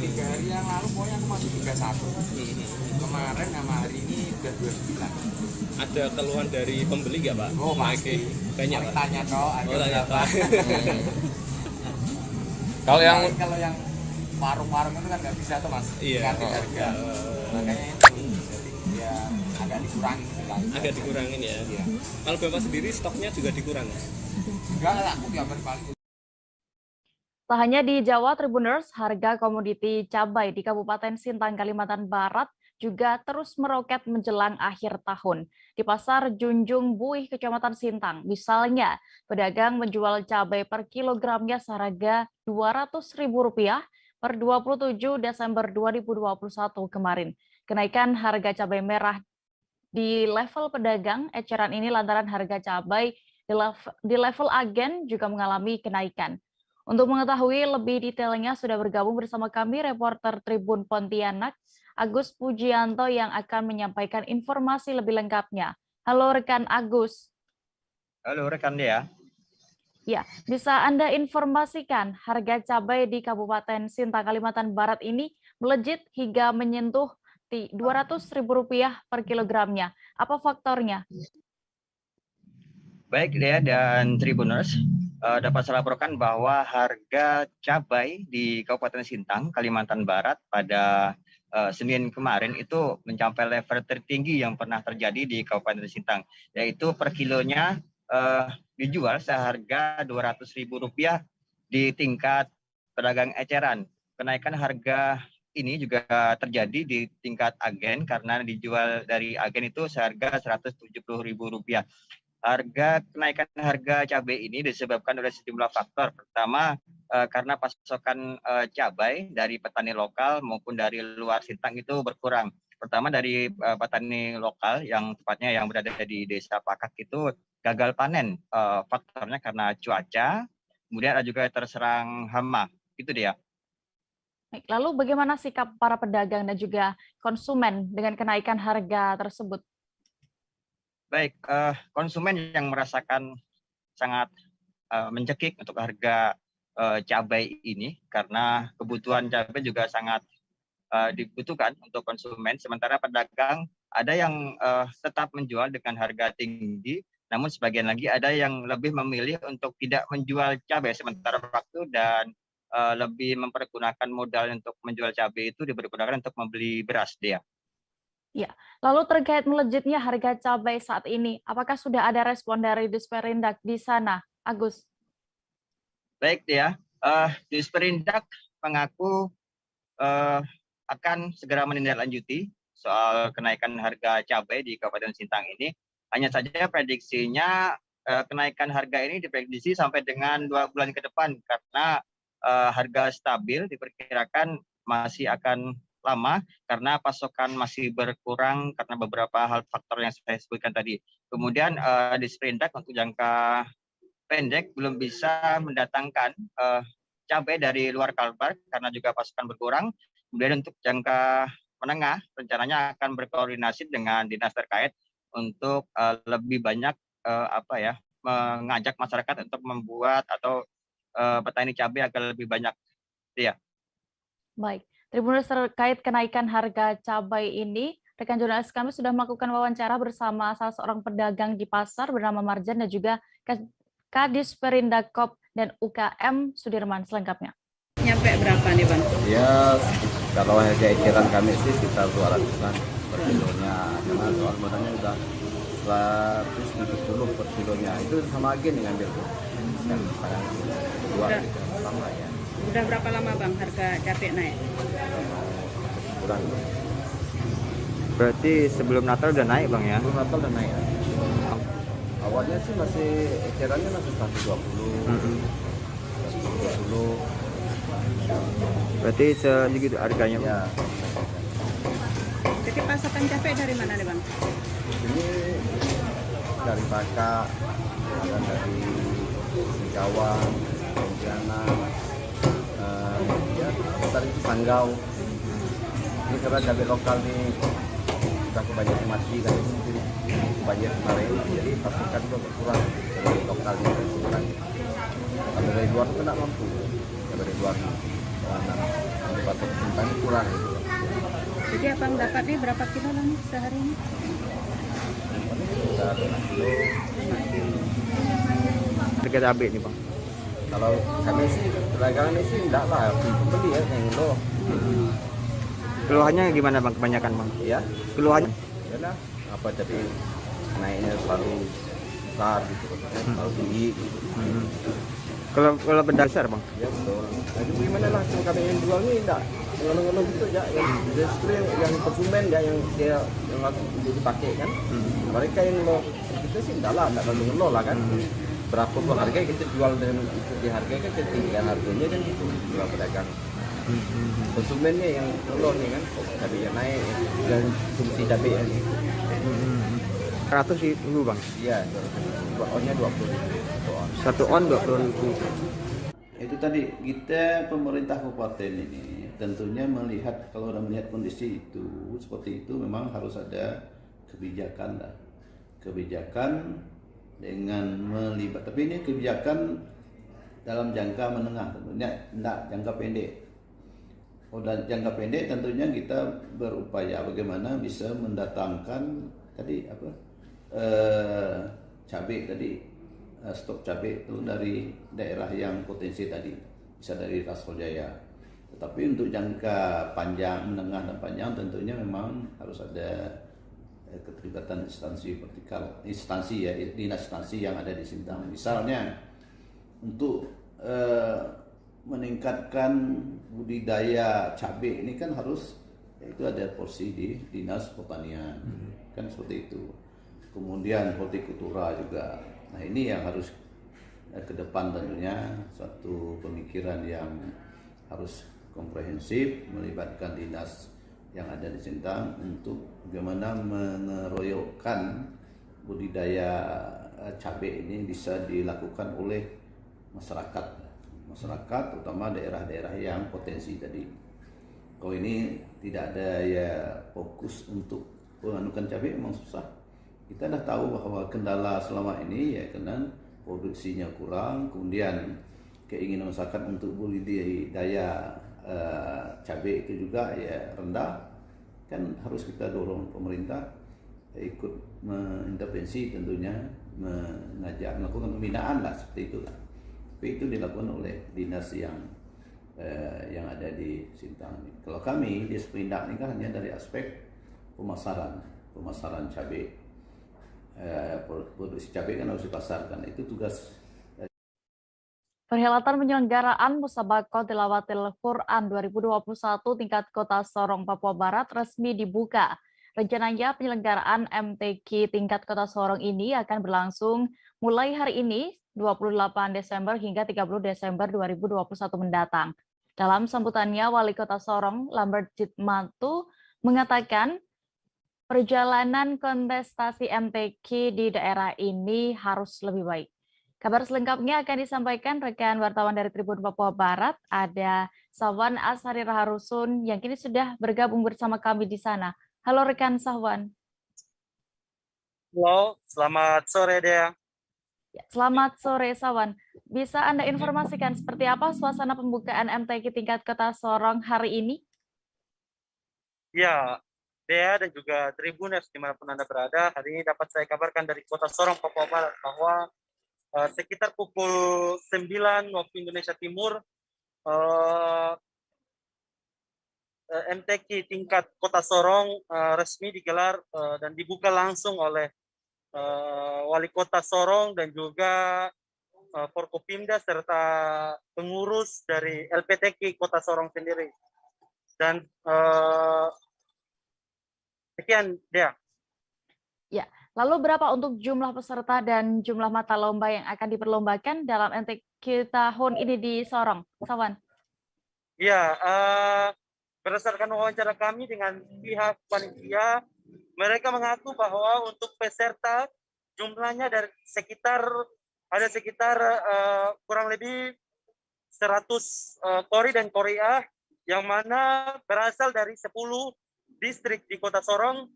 C: 3 hari yang lalu pokoknya aku masih 31. Kemarin sama hari ini udah 29.
V: Ada keluhan dari pembeli nggak Pak?
C: Oh pasti.
V: Banyak Pak.
C: Tanya toh.
V: Tanya toh.
C: Kalau yang warung-warung itu kan nggak bisa tuh Mas.
V: Iya.
C: Ganti harga. Makanya itu ya agak dikurangin.
V: Agak dikurangin ya.
C: Iya.
V: Kalau Bapak sendiri stoknya juga dikurangi?
C: Enggak, aku tiap hari paling.
A: Tak hanya di Jawa, Tribuners, harga komoditi cabai di Kabupaten Sintang, Kalimantan Barat juga terus meroket menjelang akhir tahun. Di Pasar Junjung Buih, Kecamatan Sintang, misalnya, pedagang menjual cabai per kilogramnya seharga Rp200.000 per 27 Desember 2021 kemarin. Kenaikan harga cabai merah di level pedagang eceran ini lantaran harga cabai di level agen juga mengalami kenaikan. Untuk mengetahui lebih detailnya sudah bergabung bersama kami reporter Tribun Pontianak, Agus Pujianto yang akan menyampaikan informasi lebih lengkapnya. Halo rekan Agus.
D: Halo rekan Dea.
A: Ya, bisa Anda informasikan harga cabai di Kabupaten Sintang, Kalimantan Barat ini melejit hingga menyentuh Rp200.000 per kilogramnya. Apa faktornya?
D: Baik Dea dan Tribuners, dapat saya laporkan bahwa harga cabai di Kabupaten Sintang, Kalimantan Barat pada Senin kemarin itu mencapai level tertinggi yang pernah terjadi di Kabupaten Sintang, yaitu per kilonya dijual seharga Rp200.000 di tingkat pedagang eceran. Kenaikan harga ini juga terjadi di tingkat agen karena dijual dari agen itu seharga Rp170.000. Kenaikan harga cabai ini disebabkan oleh sejumlah faktor. Pertama, karena pasokan cabai dari petani lokal maupun dari luar Sintang itu berkurang. Pertama dari petani lokal yang tepatnya yang berada di Desa Pakak itu gagal panen. Faktornya karena cuaca, kemudian ada juga terserang hama. Itu dia.
A: Lalu bagaimana sikap para pedagang dan juga konsumen dengan kenaikan harga tersebut?
D: Baik, konsumen yang merasakan sangat mencekik untuk harga cabai ini karena kebutuhan cabai juga sangat dibutuhkan untuk konsumen. Sementara pedagang ada yang tetap menjual dengan harga tinggi, namun sebagian lagi ada yang lebih memilih untuk tidak menjual cabai sementara waktu dan lebih mempergunakan modal untuk menjual cabai itu dipergunakan untuk membeli beras dia.
A: Ya, lalu terkait melejitnya harga cabai saat ini, apakah sudah ada respon dari Disperindak di sana, Agus?
D: Baik, ya. Disperindak mengaku akan segera menindaklanjuti soal kenaikan harga cabai di Kabupaten Sintang ini. Hanya saja prediksinya kenaikan harga ini diprediksi sampai dengan 2 bulan ke depan karena harga stabil diperkirakan masih akan lama karena pasokan masih berkurang karena beberapa hal faktor yang saya sebutkan tadi. Kemudian Disperindak untuk jangka pendek belum bisa mendatangkan cabai dari luar Kalbar karena juga pasokan berkurang. Kemudian untuk jangka menengah rencananya akan berkoordinasi dengan dinas terkait untuk lebih banyak mengajak masyarakat untuk membuat atau petani cabai agar lebih banyak. Ya.
A: Baik. Tribuners, terkait kenaikan harga cabai ini, rekan jurnalis kami sudah melakukan wawancara bersama salah seorang pedagang di pasar bernama Marjan dan juga Kadisperindak Kop dan UKM Sudirman selengkapnya.
E: Nyampe berapa nih Bang?
W: Ya, kalau harga eceran kami sih sekitar 200-an per kilonya, karena soal modalnya udah 170 per kilonya, itu sama agen yang ngambil tuh. Dan sekarang kedua sama ya.
E: Udah berapa lama Bang harga cabai naik?
W: Kurang.
D: Berarti sebelum Natal udah naik Bang ya?
W: Sebelum Natal udah naik. Awalnya sih masih ecerannya masih 120. 120.
D: Berarti segitu harganya Bang?
W: Ya.
E: Jadi pasokan cabai dari mana nih Bang?
W: Ini dari Pakak, ada dari Singkawang, Pontianak, dari Sanggau. Ini karena cabai lokal nih sudah kebanyakan mati kan mungkin banyak kemarin, jadi pasukan itu berkurang dari lokalnya berkurang. Kalau dari luar itu tidak mampu, dari luar di pasar Sintang kurang.
E: Jadi abang dapatnya berapa kilo lah nih sehari ini?
W: Sekitar 5 kilo.
D: Harga cabai nih bang?
W: Kalau kami sih pedagang ini sih enggak lah, pembeli ya yang lo.
D: Keluhannya gimana bang kebanyakan bang?
W: Ya,
D: Keluhannya?
W: yalah apa jadi naiknya selalu besar gitu, selalu tinggi. Gitu.
D: Kalau benda besar bang?
W: Ya betul. Nah, gimana lah kami yang jual ini enggak ngeluh-ngeluh gitu ya, yang justru yang konsumen ya yang dia yang langsung dipakai kan. Mereka yang lo kita sih enggak lah, enggak ngeluh lah kan. Berapa pun harga kita jual dengan itu di harga kan ketinggian harganya kan gitu jual pedagang. Konsumennya yang ngeluh nih kan, cabai yang naik dan konsumsi cabai yang
D: 100 ribu bang?
W: Iya, onnya 20 ribu.
D: Satu on 20 ribu.
F: Itu tadi kita pemerintah kabupaten ini tentunya melihat, kalau udah melihat kondisi itu seperti itu memang harus ada kebijakan lah, kebijakan dengan melibat, tapi ini kebijakan dalam jangka menengah tentunya, tidak jangka pendek. Dan jangka pendek tentunya kita berupaya bagaimana bisa mendatangkan tadi apa cabai tadi, stok cabai itu dari daerah yang potensi tadi, bisa dari Rasul Jaya. Tetapi untuk jangka panjang, menengah dan panjang tentunya memang harus ada keterlibatan instansi vertikal, instansi ya, dinas instansi yang ada di Sintang. Misalnya untuk meningkatkan budidaya cabai ini kan harus itu ada porsi di dinas pertanian, kan seperti itu. Kemudian hortikultura juga. Nah ini yang harus ke depan tentunya satu pemikiran yang harus komprehensif melibatkan dinas yang ada di Sintang untuk bagaimana mengeroyokkan budidaya cabai ini bisa dilakukan oleh masyarakat terutama daerah-daerah yang potensi tadi. Kalau ini tidak ada ya fokus untuk menganukan cabai memang susah. Kita dah tahu bahwa kendala selama ini ya karena produksinya kurang, kemudian keinginan masyarakat untuk budidaya cabai itu juga ya rendah. Kan harus kita dorong pemerintah ikut mengintervensi tentunya, mengajak melakukan pembinaan lah seperti itulah. Tapi itu dilakukan oleh dinas yang ada di Sintang. Kalau kami di Seperindak ini kan hanya dari aspek pemasaran cabai, produksi cabai kan harus dipasarkan. Itu tugas.
A: Perhelatan penyelenggaraan Musabaqah Tilawatil Quran 2021 tingkat Kota Sorong, Papua Barat resmi dibuka. Rencananya penyelenggaraan MTQ tingkat Kota Sorong ini akan berlangsung mulai hari ini 28 Desember hingga 30 Desember 2021 mendatang. Dalam sambutannya, Wali Kota Sorong, Lambert Jitmanto, mengatakan perjalanan kontestasi MTQ di daerah ini harus lebih baik. Kabar selengkapnya akan disampaikan rekan wartawan dari Tribun Papua Barat, ada Sahwan Ashari Raharusun yang kini sudah bergabung bersama kami di sana. Halo rekan Sahwan.
G: Halo, selamat sore Dea.
A: Selamat sore Sahwan. Bisa Anda informasikan seperti apa suasana pembukaan MTQ tingkat Kota Sorong hari ini?
G: Ya, Dea dan juga Tribuners dimanapun Anda berada, hari ini dapat saya kabarkan dari Kota Sorong, Papua Barat bahwa sekitar pukul 9 waktu Indonesia Timur, MTQ tingkat Kota Sorong resmi digelar dan dibuka langsung oleh Wali Kota Sorong dan juga Forkopimda serta pengurus dari LPTQ Kota Sorong sendiri. Dan sekian dia.
A: Ya, lalu berapa untuk jumlah peserta dan jumlah mata lomba yang akan diperlombakan dalam MTQ tahun ini di Sorong, Sawan?
G: Ya, berdasarkan wawancara kami dengan pihak panitia, mereka mengaku bahwa untuk peserta jumlahnya dari sekitar kurang lebih 100 Kori dan Korea yang mana berasal dari 10 distrik di Kota Sorong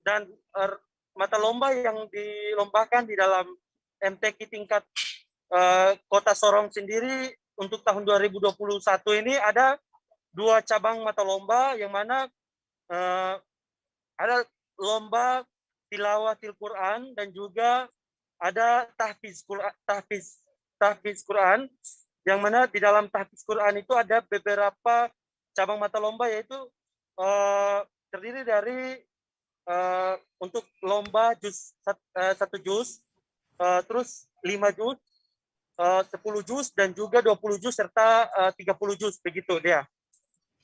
G: dan mata lomba yang dilombakan di dalam MTQ tingkat Kota Sorong sendiri untuk tahun 2021 ini ada 2 cabang mata lomba, yang mana ada lomba tilawatil Quran dan juga ada tahfiz Quran, yang mana di dalam tahfiz Quran itu ada beberapa cabang mata lomba, yaitu terdiri dari untuk lomba juz 1 juz, terus 5 juz, 10 juz, dan juga 20 juz serta 30 juz, begitu dia.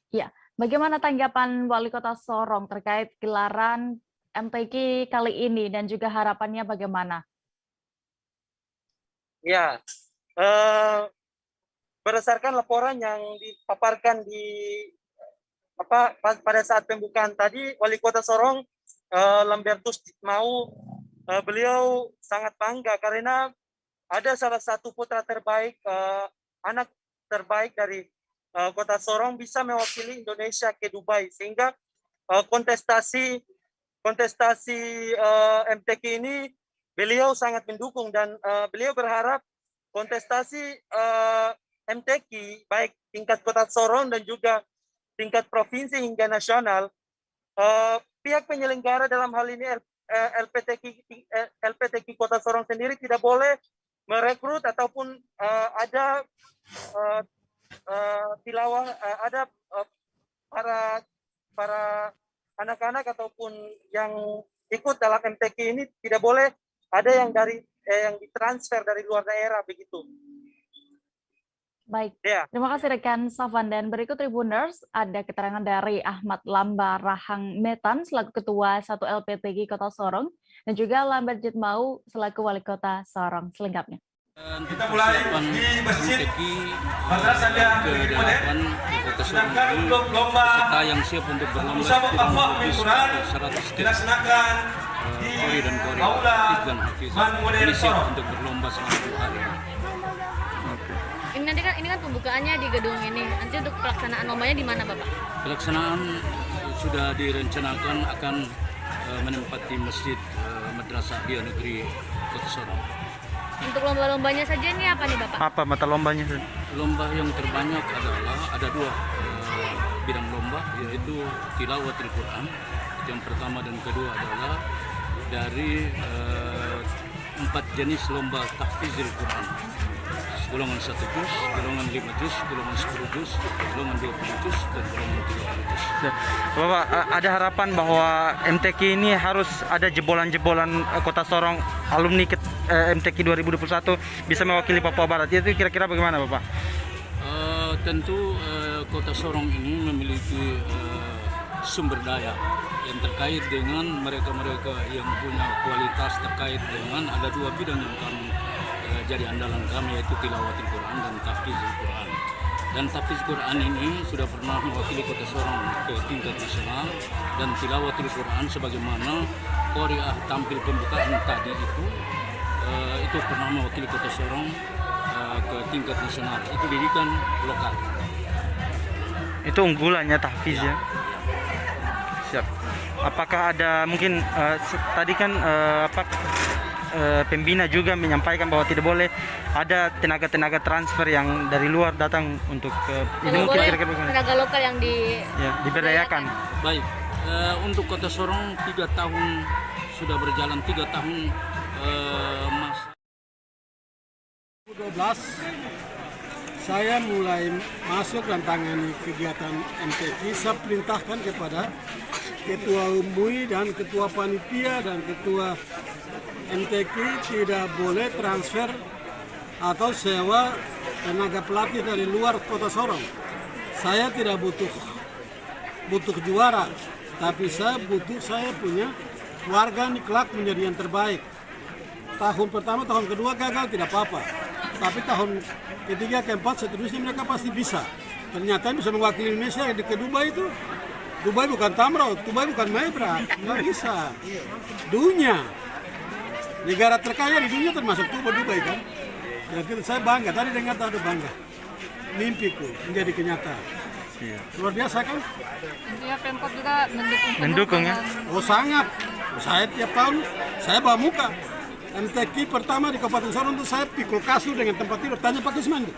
A: Ya, bagaimana tanggapan Wali Kota Sorong terkait gelaran MTQ kali ini dan juga harapannya bagaimana?
G: Ya, berdasarkan laporan yang dipaparkan pada saat pembukaan tadi, Wali Kota Sorong Lambertus mau beliau sangat bangga karena ada salah satu putra terbaik, anak terbaik dari Kota Sorong bisa mewakili Indonesia ke Dubai, sehingga kontestasi MTQ ini beliau sangat mendukung, dan beliau berharap kontestasi MTQ baik tingkat Kota Sorong dan juga tingkat provinsi hingga nasional, pihak penyelenggara dalam hal ini LPTQ Kota Sorong sendiri tidak boleh merekrut ataupun ada tilawah, ada para anak-anak ataupun yang ikut dalam MTQ ini tidak boleh ada yang yang ditransfer dari luar daerah, begitu.
A: Baik,
G: ya.
A: Terima kasih rekan Safwan, dan berikut Tribuners ada keterangan dari Ahmad Lambarahang Metan selaku Ketua 1 LPTQ Kota Sorong dan juga Lambert Jitmau selaku Wali Kota Sorong. Selengkapnya.
H: Kita mulai di Masjid Madrasah ke-8 Kota Sorong ini, peserta yang siap untuk berlomba dilaksanakan di Aula Man siap untuk berlomba selama 2 hari.
I: Ini kan pembukaannya di gedung ini. Nanti untuk pelaksanaan lombanya di mana, Bapak?
H: Pelaksanaan sudah direncanakan akan menempati Masjid Madrasah Dia Negeri Kota Sorong.
I: Untuk lomba-lombanya saja ini apa nih, Bapak?
H: Apa mata lombanya? Lomba yang terbanyak adalah ada 2 bidang lomba, yaitu tilawatil Quran. Yang pertama dan kedua adalah dari 4 jenis lomba tahfizil Quran. Golongan 1 juz, golongan 5 juz, golongan 10 juz, golongan 20 juz, dan golongan 30 juz.
J: Bapak, ada harapan bahwa MTQ ini harus ada jebolan-jebolan Kota Sorong, alumni MTQ 2021 bisa mewakili Papua Barat. Itu kira-kira bagaimana, Bapak?
H: Tentu Kota Sorong ini memiliki sumber daya yang terkait dengan mereka-mereka yang punya kualitas terkait dengan ada 2 bidang yang kami jadi andalan kami, yaitu tilawatil Quran dan tahfizul Quran. Dan tahfiz Quran ini sudah pernah mewakili Kota Sorong ke tingkat nasional, dan tilawatil Quran sebagaimana Qori'ah tampil pembukaan tadi itu pernah mewakili Kota Sorong ke tingkat nasional. Itu didikan lokal.
J: Itu unggulannya tahfiz ya. Siap. Apakah ada mungkin tadi kan pembina juga menyampaikan bahwa tidak boleh ada tenaga-tenaga transfer yang dari luar datang untuk ini mungkin kira-kira
I: tenaga lokal yang
J: diberdayakan.
H: Baik, untuk Kota Sorong 3 tahun sudah berjalan, 3 tahun masa
X: 2012 saya mulai masuk dan tangani kegiatan MTQ. Saya perintahkan kepada Ketua MUI dan Ketua Panitia dan Ketua MTQ tidak boleh transfer atau sewa tenaga pelatih dari luar Kota Sorong. Saya tidak butuh juara, tapi saya punya warga ini kelak menjadi yang terbaik. Tahun pertama, tahun kedua gagal tidak apa-apa, tapi tahun ketiga, keempat, seterusnya mereka pasti bisa. Ternyata bisa mewakili Indonesia ke Dubai itu. Dubai bukan Tamro, Dubai bukan Maibra, nggak bisa. Dunia, negara terkaya di dunia termasuk Dubai kan. Jadi saya bangga, tadi dengar ada bangga. Mimpiku menjadi kenyataan. Luar biasa kan?
I: Intinya Pemkot juga mendukung
J: ya?
X: Oh sangat. Saya tiap tahun saya bawa muka. MTQ pertama di Kabupaten Sorong itu saya pikul kasur dengan tempat tidur. Tanya Pak Kismanto.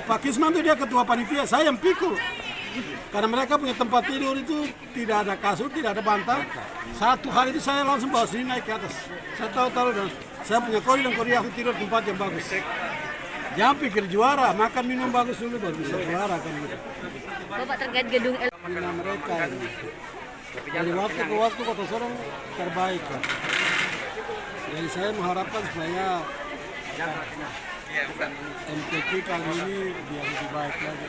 X: Pak Kismanto dia ketua panitia, saya yang pikul. Karena mereka punya tempat tidur itu tidak ada kasur, tidak ada bantal. Satu hari itu saya langsung bawa sini naik ke atas. Saya tahu dan saya punya kori dan kori aku tidur tempat yang bagus. Jangan pikir juara, makan minum bagus dulu baru bisa juara kan gitu.
I: Bapak terkait gedung
X: mereka ini. Dari waktu ke waktu Kota Sorong terbaik kan. Jadi saya mengharapkan supaya MTQ kali ini biar lebih baik lagi.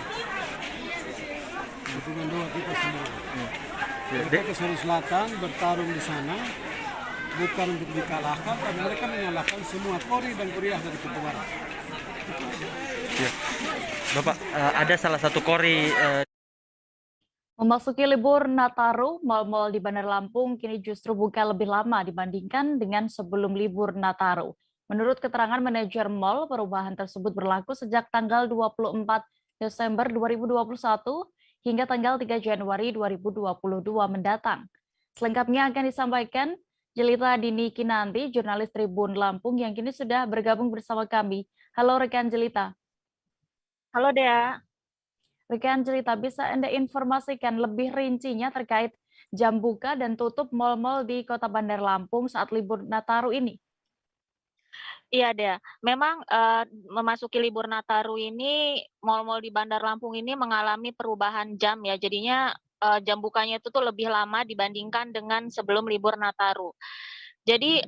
X: Dukungan doa kita semua. Mereka ke Sulawesi Selatan bertarung di sana bukan untuk dikalahkan, tapi mereka mengalahkan semua kori dan kuliah dari Papua Barat.
J: Ya. Bapak, ada salah satu kori.
A: Memasuki libur Nataru, mal-mal di Bandar Lampung kini justru buka lebih lama dibandingkan dengan sebelum libur Nataru. Menurut keterangan manajer mal, perubahan tersebut berlaku sejak tanggal 24 Desember 2021 hingga tanggal 3 Januari 2022 mendatang. Selengkapnya akan disampaikan Jelita Dini Kinanti, jurnalis Tribun Lampung yang kini sudah bergabung bersama kami. Halo rekan Jelita.
B: Halo Dea.
A: Rekan Jelita, bisa Anda informasikan lebih rincinya terkait jam buka dan tutup mal-mal di Kota Bandar Lampung saat libur Nataru ini?
B: Iya Dea, memang memasuki libur Nataru ini mal-mal di Bandar Lampung ini mengalami perubahan jam ya, jadinya jam bukanya itu tuh lebih lama dibandingkan dengan sebelum libur Nataru. Jadi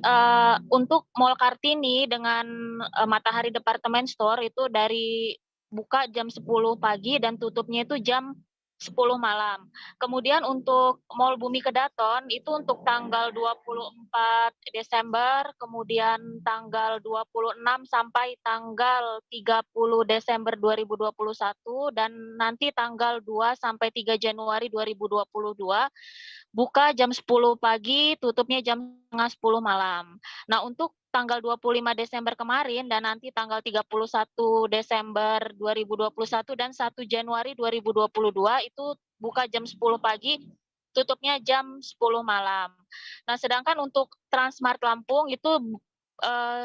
B: untuk Mall Kartini dengan Matahari Department Store itu dari buka jam 10 pagi dan tutupnya itu jam 10 malam. Kemudian untuk Mall Bumi Kedaton itu untuk tanggal 24 Desember, kemudian tanggal 26 sampai tanggal 30 Desember 2021 dan nanti tanggal 2 sampai 3 Januari 2022 buka jam 10 pagi, tutupnya jam 9:30 malam. Nah, untuk tanggal 25 Desember kemarin dan nanti tanggal 31 Desember 2021 dan 1 Januari 2022 itu buka jam 10 pagi, tutupnya jam 10 malam. Nah, sedangkan untuk Transmart Lampung itu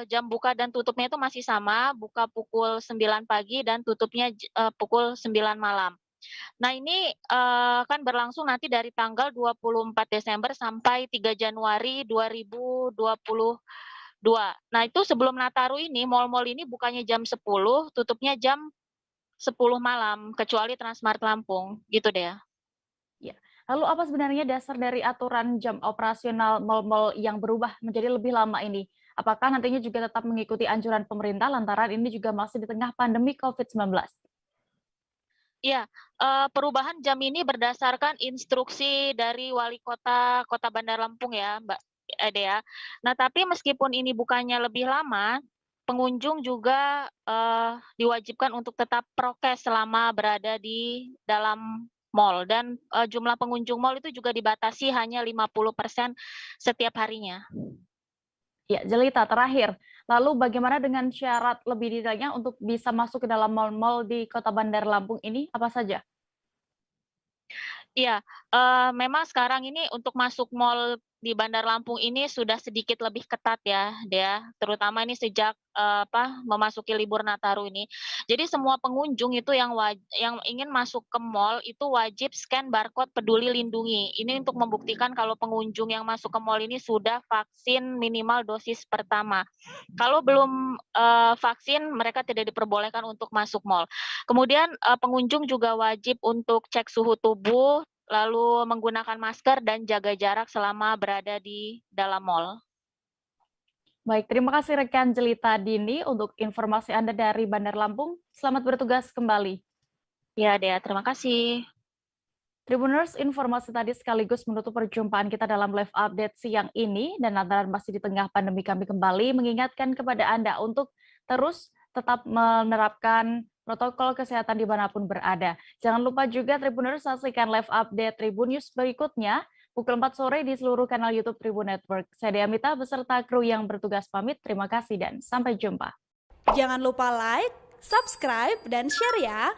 B: jam buka dan tutupnya itu masih sama, buka pukul 9 pagi dan tutupnya pukul 9 malam. Nah, ini kan berlangsung nanti dari tanggal 24 Desember sampai 3 Januari 2022. Nah, itu sebelum Nataru ini, mal-mal ini bukannya jam 10, tutupnya jam 10 malam, kecuali Transmart Lampung. Gitu deh ya.
A: Ya. Lalu apa sebenarnya dasar dari aturan jam operasional mal-mal yang berubah menjadi lebih lama ini? Apakah nantinya juga tetap mengikuti anjuran pemerintah lantaran ini juga masih di tengah pandemi COVID-19?
B: Iya, perubahan jam ini berdasarkan instruksi dari Wali Kota Kota Bandar Lampung ya, Mbak Dea. Nah, tapi meskipun ini bukannya lebih lama, pengunjung juga diwajibkan untuk tetap prokes selama berada di dalam mal dan jumlah pengunjung mal itu juga dibatasi hanya 50% setiap harinya.
A: Ya, Jelita, terakhir. Lalu bagaimana dengan syarat lebih detailnya untuk bisa masuk ke dalam mal-mal di Kota Bandar Lampung ini, apa saja?
B: Iya, memang sekarang ini untuk masuk mal di Bandar Lampung ini sudah sedikit lebih ketat ya, Dea. Terutama ini sejak memasuki libur Nataru ini. Jadi semua pengunjung itu yang ingin masuk ke mal itu wajib scan barcode Peduli Lindungi. Ini untuk membuktikan kalau pengunjung yang masuk ke mal ini sudah vaksin minimal dosis pertama. Kalau belum vaksin, mereka tidak diperbolehkan untuk masuk mal. Kemudian pengunjung juga wajib untuk cek suhu tubuh, lalu menggunakan masker dan jaga jarak selama berada di dalam mal.
A: Baik, terima kasih rekan Jelita Dini untuk informasi Anda dari Bandar Lampung. Selamat bertugas kembali.
B: Ya, Dea, terima kasih.
A: Tribuners, informasi tadi sekaligus menutup perjumpaan kita dalam live update siang ini dan lantaran masih di tengah pandemi kami kembali mengingatkan kepada Anda untuk terus tetap menerapkan protokol kesehatan dimanapun berada. Jangan lupa juga Tribuners saksikan live update Tribun News berikutnya pukul 4 sore di seluruh kanal YouTube Tribun Network. Saya Dea Mita beserta kru yang bertugas pamit. Terima kasih dan sampai jumpa.
P: Jangan lupa like, subscribe, dan share ya.